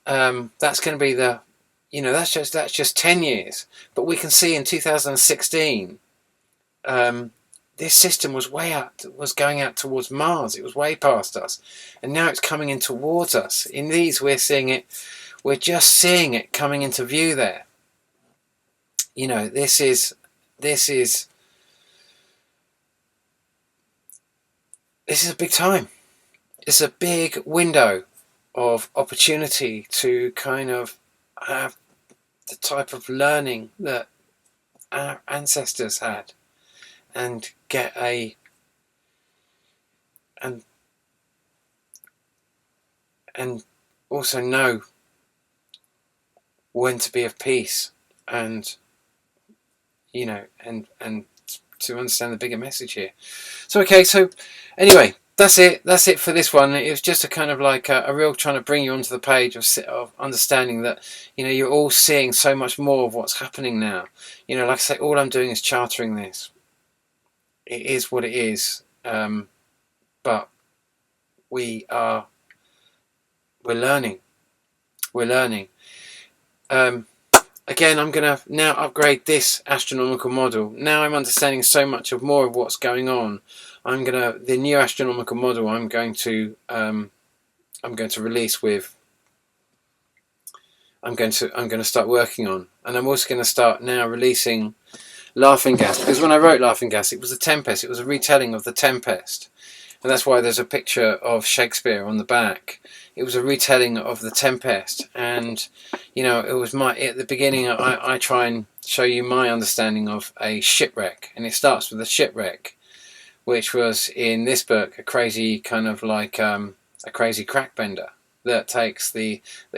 That's going to be that's just 10 years. But we can see in 2016, this system was going out towards Mars. It was way past us, and now it's coming in towards us. In these, we're seeing it. We're just seeing it coming into view there. This is a big time. It's a big window of opportunity to kind of have the type of learning that our ancestors had, and get and also know when to be of peace, and and understand the bigger message here. So okay, so anyway, that's it for this one. It was just a kind of like a real trying to bring you onto the page of understanding that, you know, you're all seeing so much more of what's happening now. You know, like I say, all I'm doing is chartering this. It is what it is, but we're learning. Again, I'm going to now upgrade this astronomical model. Now I'm understanding so much of more of what's going on. The new astronomical model I'm going to release with. I'm going to start working on, and I'm also going to start now releasing Laughing Gas, because when I wrote Laughing Gas, it was a Tempest. It was a retelling of the Tempest, and that's why there's a picture of Shakespeare on the back. It was a retelling of the Tempest, and you know, it was at the beginning I try and show you my understanding of a shipwreck, and it starts with a shipwreck, which was in this book a crazy kind of like a crazy crack bender that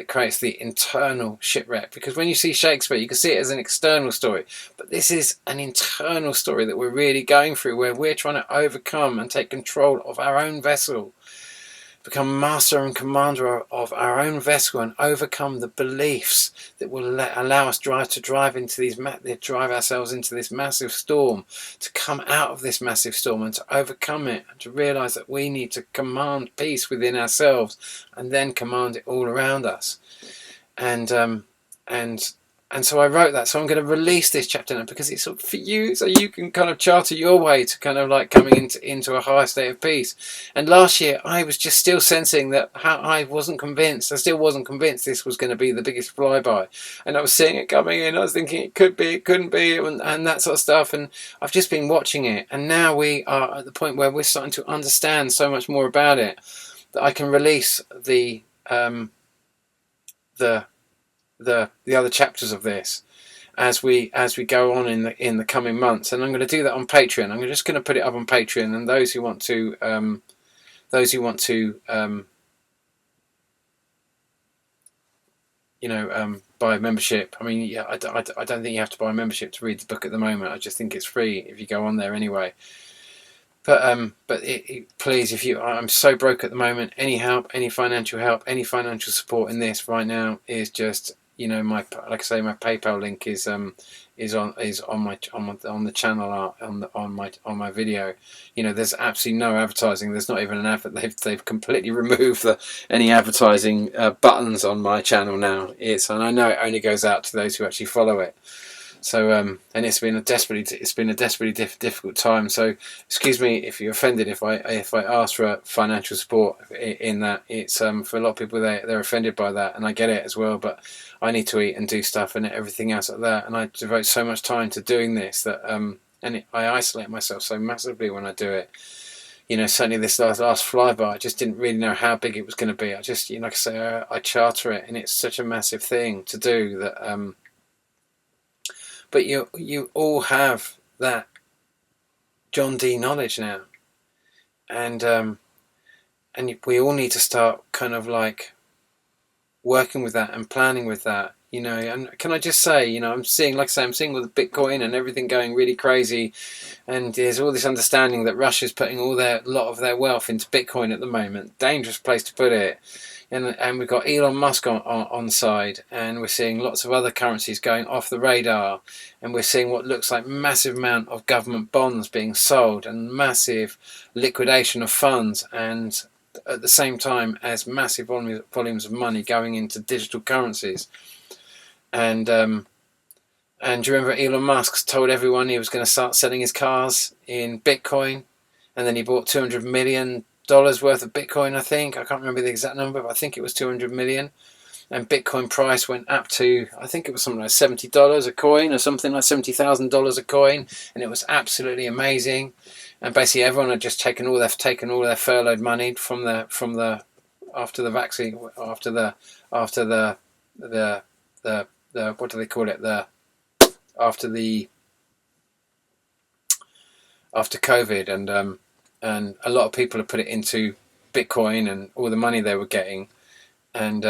creates the internal shipwreck. Because when you see Shakespeare, you can see it as an external story, but this is an internal story that we're really going through, where we're trying to overcome and take control of our own vessel, become master and commander of our own vessel, and overcome the beliefs that will allow us drive ourselves into this massive storm, to come out of this massive storm and to overcome it, and to realize that we need to command peace within ourselves and then command it all around us. And so I wrote that. So I'm going to release this chapter now, because it's for you, so you can kind of charter your way to kind of like coming into a higher state of peace. And last year I was just still sensing that I wasn't convinced. I still wasn't convinced this was going to be the biggest flyby. And I was seeing it coming in. I was thinking it could be, it couldn't be, and that sort of stuff. And I've just been watching it. And now we are at the point where we're starting to understand so much more about it, that I can release the other chapters of this as we go on in the coming months. And I'm going to do that on Patreon. I'm just going to put it up on Patreon, and those who want to buy a membership. I mean, yeah, I don't think you have to buy a membership to read the book at the moment. I just think it's free if you go on there anyway. But please, I'm so broke at the moment. Any help, any financial help, any financial support in this right now is just, you know, my PayPal link is on the channel art on my video. You know, there's absolutely no advertising. There's not even an advert. They've completely removed any advertising buttons on my channel now. And I know it only goes out to those who actually follow it. So and it's been a desperately difficult time. So excuse me if you're offended if I ask for financial support in that. It's for a lot of people they're offended by that, and I get it as well. But I need to eat and do stuff and everything else like that, and I devote so much time to doing this that I isolate myself so massively when I do it. You know, certainly this last flyby, I just didn't really know how big it was going to be. I just, you know, like I say, I charter it, and it's such a massive thing to do that. But you all have that John Dee knowledge now, and we all need to start kind of like working with that and planning with that, you know. And can I just say, you know, I'm seeing with Bitcoin and everything going really crazy, and there's all this understanding that Russia's putting a lot of their wealth into Bitcoin at the moment. Dangerous place to put it. And we've got Elon Musk on the side, and we're seeing lots of other currencies going off the radar, and we're seeing what looks like massive amount of government bonds being sold, and massive liquidation of funds, and at the same time as massive volumes of money going into digital currencies. And do you remember Elon Musk told everyone he was going to start selling his cars in Bitcoin, and then he bought $200 million worth of Bitcoin, I think. I can't remember the exact number, but I think it was 200 million. And Bitcoin price went up to, I think it was something like $70 a coin, or something like $70,000 a coin, and it was absolutely amazing. And basically everyone had just taken all their furloughed money from the after the vaccine, after the what do they call it, after COVID, and a lot of people have put it into Bitcoin and all the money they were getting, and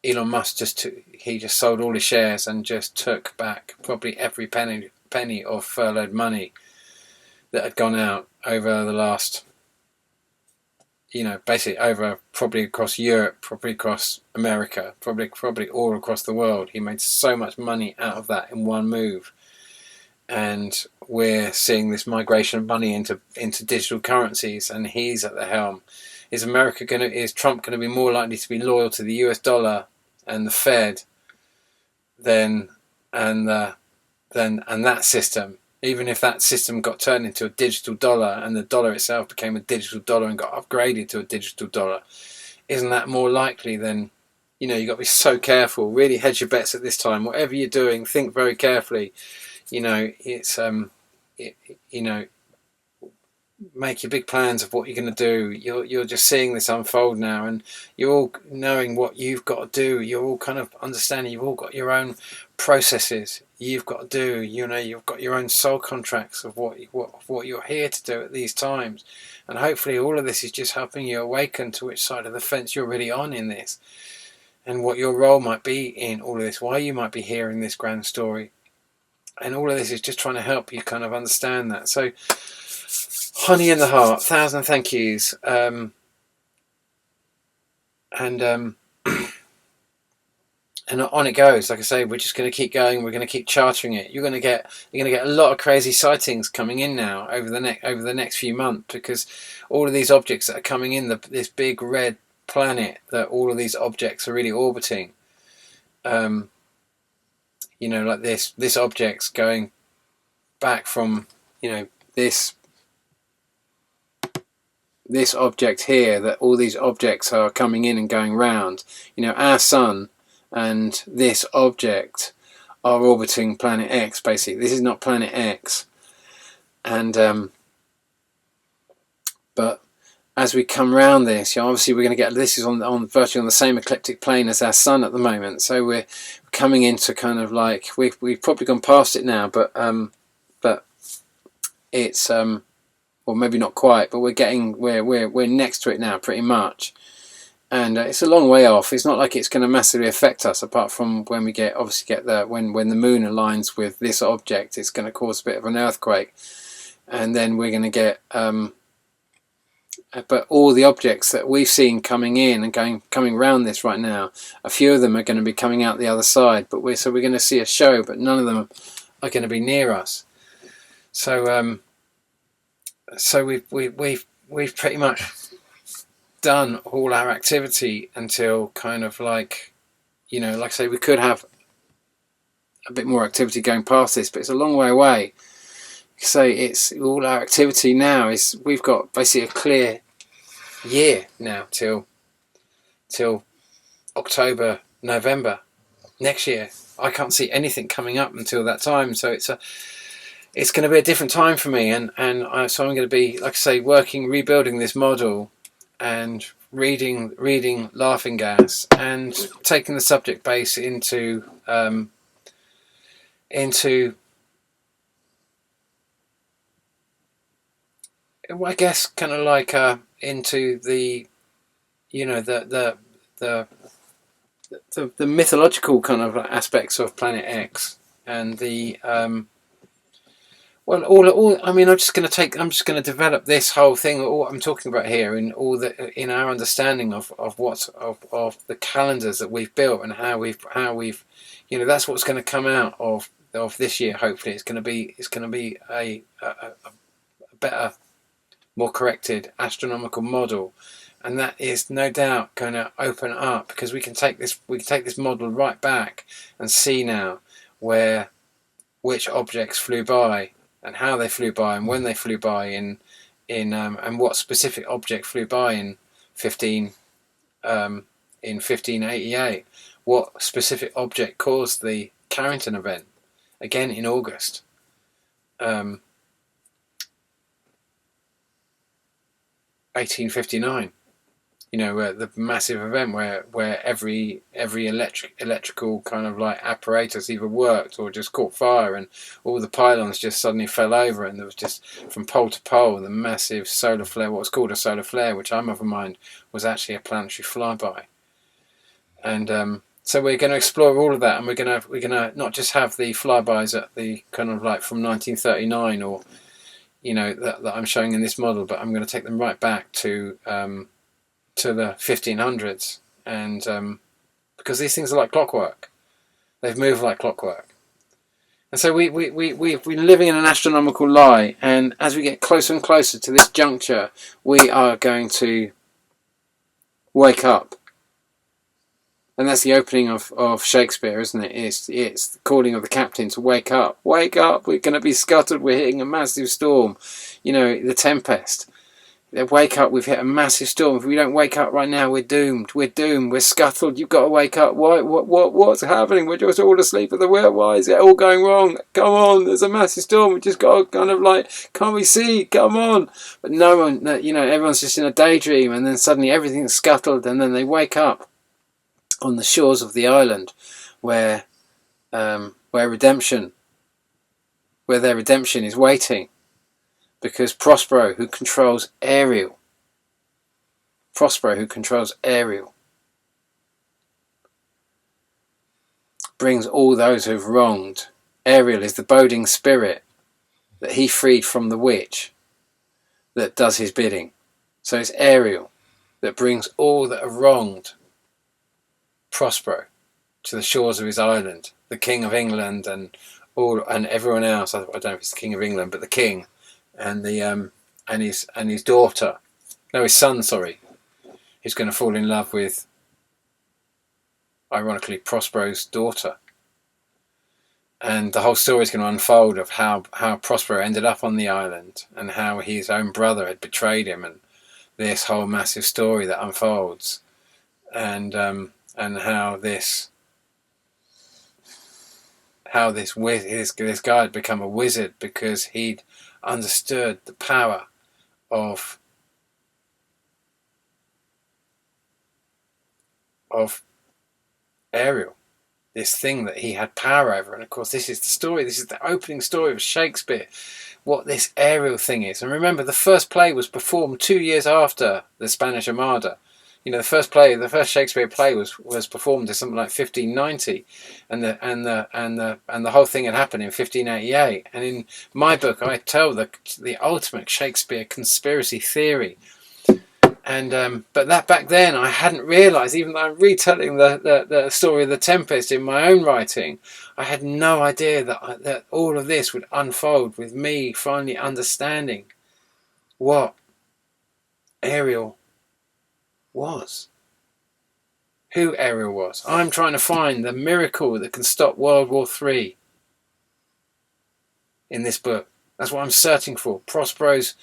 Elon Musk just sold all his shares and just took back probably every penny of furloughed money that had gone out over the last, basically over, probably across Europe, probably across America, probably all across the world. He made so much money out of that in one move. And we're seeing this migration of money into digital currencies, and he's at the helm. Is Trump going to be more likely to be loyal to the US dollar and the Fed and that system, even if that system got turned into a digital dollar and the dollar itself became a digital dollar and got upgraded to a digital dollar? Isn't that more likely than, you've got to be so careful, really hedge your bets at this time. Whatever you're doing, think very carefully. Make your big plans of what you're going to do. You're just seeing this unfold now, and you're all knowing what you've got to do. You're all kind of understanding you've all got your own processes you've got to do. You've got your own soul contracts of what you're here to do at these times, and hopefully all of this is just helping you awaken to which side of the fence you're really on in this, and what your role might be in all of this, why you might be hearing this grand story. And all of this is just trying to help you kind of understand that. So, honey in the heart, 1,000 thank yous. And on it goes. Like I say, we're just going to keep going. We're going to keep charting it. You're going to get a lot of crazy sightings coming in now over the next few months, because all of these objects that are coming in, this big red planet that all of these objects are really orbiting. Like this object's going back from, this object here, that all these objects are coming in and going round. Our sun and this object are orbiting planet X, basically. This is not planet X. And, but as we come round this, obviously we're going to get, this is on virtually on the same ecliptic plane as our sun at the moment. So we're coming into kind of like, we've probably gone past it now, but it's, well, maybe not quite, but we're next to it now pretty much. And it's a long way off. It's not like it's going to massively affect us, apart from when we when the moon aligns with this object, it's going to cause a bit of an earthquake. And then we're going to get, but all the objects that we've seen coming in and coming around this right now, a few of them are going to be coming out the other side. But we're going to see a show, but none of them are going to be near us. So we've pretty much done all our activity until kind of like, like I say, we could have a bit more activity going past this, but it's a long way away. So it's all our activity now is, we've got basically a clear year now till October, November next year. I can't see anything coming up until that time. So it's going to be a different time for me, so I'm going to be, like I say, rebuilding this model and reading Laughing Gas and taking the subject base into I guess kind of like into the the mythological kind of aspects of Planet X and the well, all. I mean, I'm just going to develop this whole thing. All I'm talking about here, in our understanding of the calendars that we've built and how we've, that's what's going to come out of this year. Hopefully, it's going to be a better, more corrected astronomical model, and that is no doubt going to open up, because we can take this model right back and see now which objects flew by, and how they flew by, and when they flew by, and what specific object flew by in 1588. What specific object caused the Carrington event, again in August. 1859. The massive event where every electrical kind of like apparatus either worked or just caught fire, and all the pylons just suddenly fell over, and there was just from pole to pole the massive solar flare, what was called a solar flare, which I'm of a mind was actually a planetary flyby. And So we're going to explore all of that, and we're going to not just have the flybys at the kind of like from 1939 or that I'm showing in this model, but I'm going to take them right back to the 1500s, and because these things are like clockwork, they've moved like clockwork, and so we're living in an astronomical lie, and as we get closer and closer to this juncture, we are going to wake up. And that's the opening of Shakespeare, isn't it? It's the calling of the captain to wake up. Wake up, we're going to be scuttled, we're hitting a massive storm. The tempest. Wake up, we've hit a massive storm. If we don't wake up right now, we're doomed. We're doomed, we're scuttled, you've got to wake up. What's happening? We're just all asleep at the wheel. Why is it all going wrong? Come on, there's a massive storm. We just got to kind of like, can't we see? Come on. But no one, everyone's just in a daydream, and then suddenly everything's scuttled, and then they wake up on the shores of the island where redemption, where their redemption is waiting, because Prospero, who controls Ariel, brings all those who've wronged. Ariel is the boding spirit that he freed from the witch that does his bidding. So it's Ariel that brings all that are wronged Prospero to the shores of his island, the King of England and everyone else. I don't know if it's the King of England, but the king and his daughter, no, his son, sorry, who's going to fall in love with, ironically, Prospero's daughter. And the whole story is going to unfold of how Prospero ended up on the island and how his own brother had betrayed him, and this whole massive story that unfolds, and how this guy had become a wizard because he'd understood the power of Ariel, this thing that he had power over. And of course, this is the opening story of Shakespeare, what this Ariel thing is. And remember, the first play was performed 2 years after the Spanish Armada. The first Shakespeare play was performed in something like 1590, and the whole thing had happened in 1588. And in my book, I tell the ultimate Shakespeare conspiracy theory. And but that back then I hadn't realised, even though I'm retelling the story of the Tempest in my own writing, I had no idea that all of this would unfold with me finally understanding what Ariel was, who Ariel was. I'm trying to find the miracle that can stop World War III in this book. That's what I'm searching for. Prospero's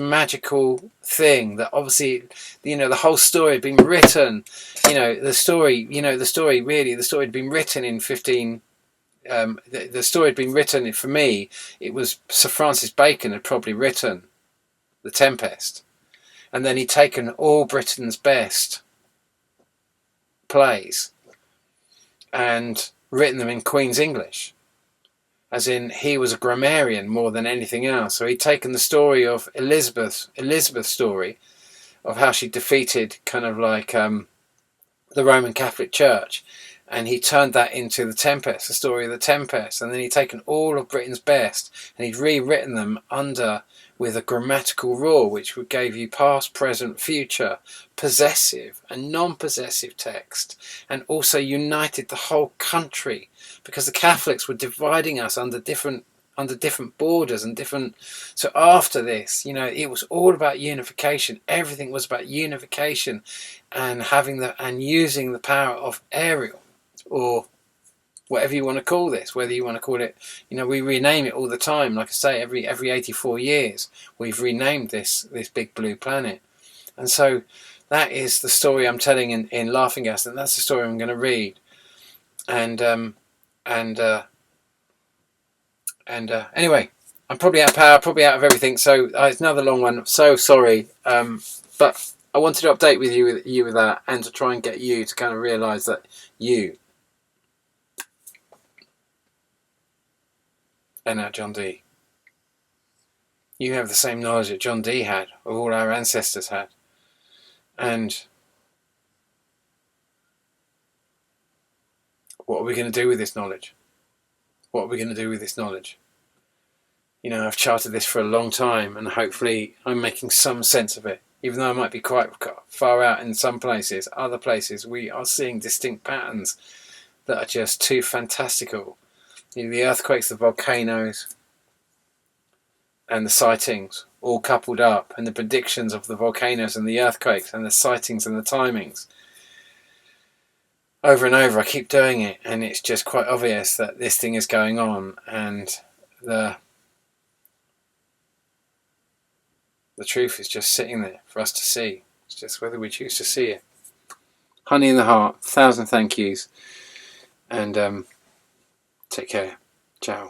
magical thing that obviously, the whole story had been written. The story had been written in 15. The story had been written, for me, it was Sir Francis Bacon had probably written The Tempest. And then he'd taken all Britain's best plays and written them in Queen's English. As in, he was a grammarian more than anything else. So he'd taken the story of Elizabeth's story of how she defeated kind of like the Roman Catholic Church, and he turned that into The Tempest, the story of the Tempest. And then he'd taken all of Britain's best and he'd rewritten them with a grammatical rule which would give you past, present, future, possessive and non-possessive text, and also united the whole country, because the Catholics were dividing us under different borders and different. So after this, it was all about unification. Everything was about unification and using the power of Ariel, or whatever you want to call this, whether you want to call it, we rename it all the time. Like I say, every 84 years, we've renamed this big blue planet. And so that is the story I'm telling in Laughing Gas, and that's the story I'm going to read. And anyway, I'm probably out of power, probably out of everything. So it's another long one. So sorry. But I wanted to update you with that, and to try and get you to kind of realise that you, and now John Dee, you have the same knowledge that John Dee had, or all our ancestors had. And what are we going to do with this knowledge? What are we going to do with this knowledge? You know, I've charted this for a long time, and hopefully I'm making some sense of it. Even though I might be quite far out in some places, other places we are seeing distinct patterns that are just too fantastical. You know, the earthquakes, the volcanoes, and the sightings all coupled up, and the predictions of the volcanoes and the earthquakes and the sightings and the timings. Over and over I keep doing it, and it's just quite obvious that this thing is going on, and the truth is just sitting there for us to see. It's just whether we choose to see it. Honey in the heart, 1,000 thank yous, and take care. Ciao.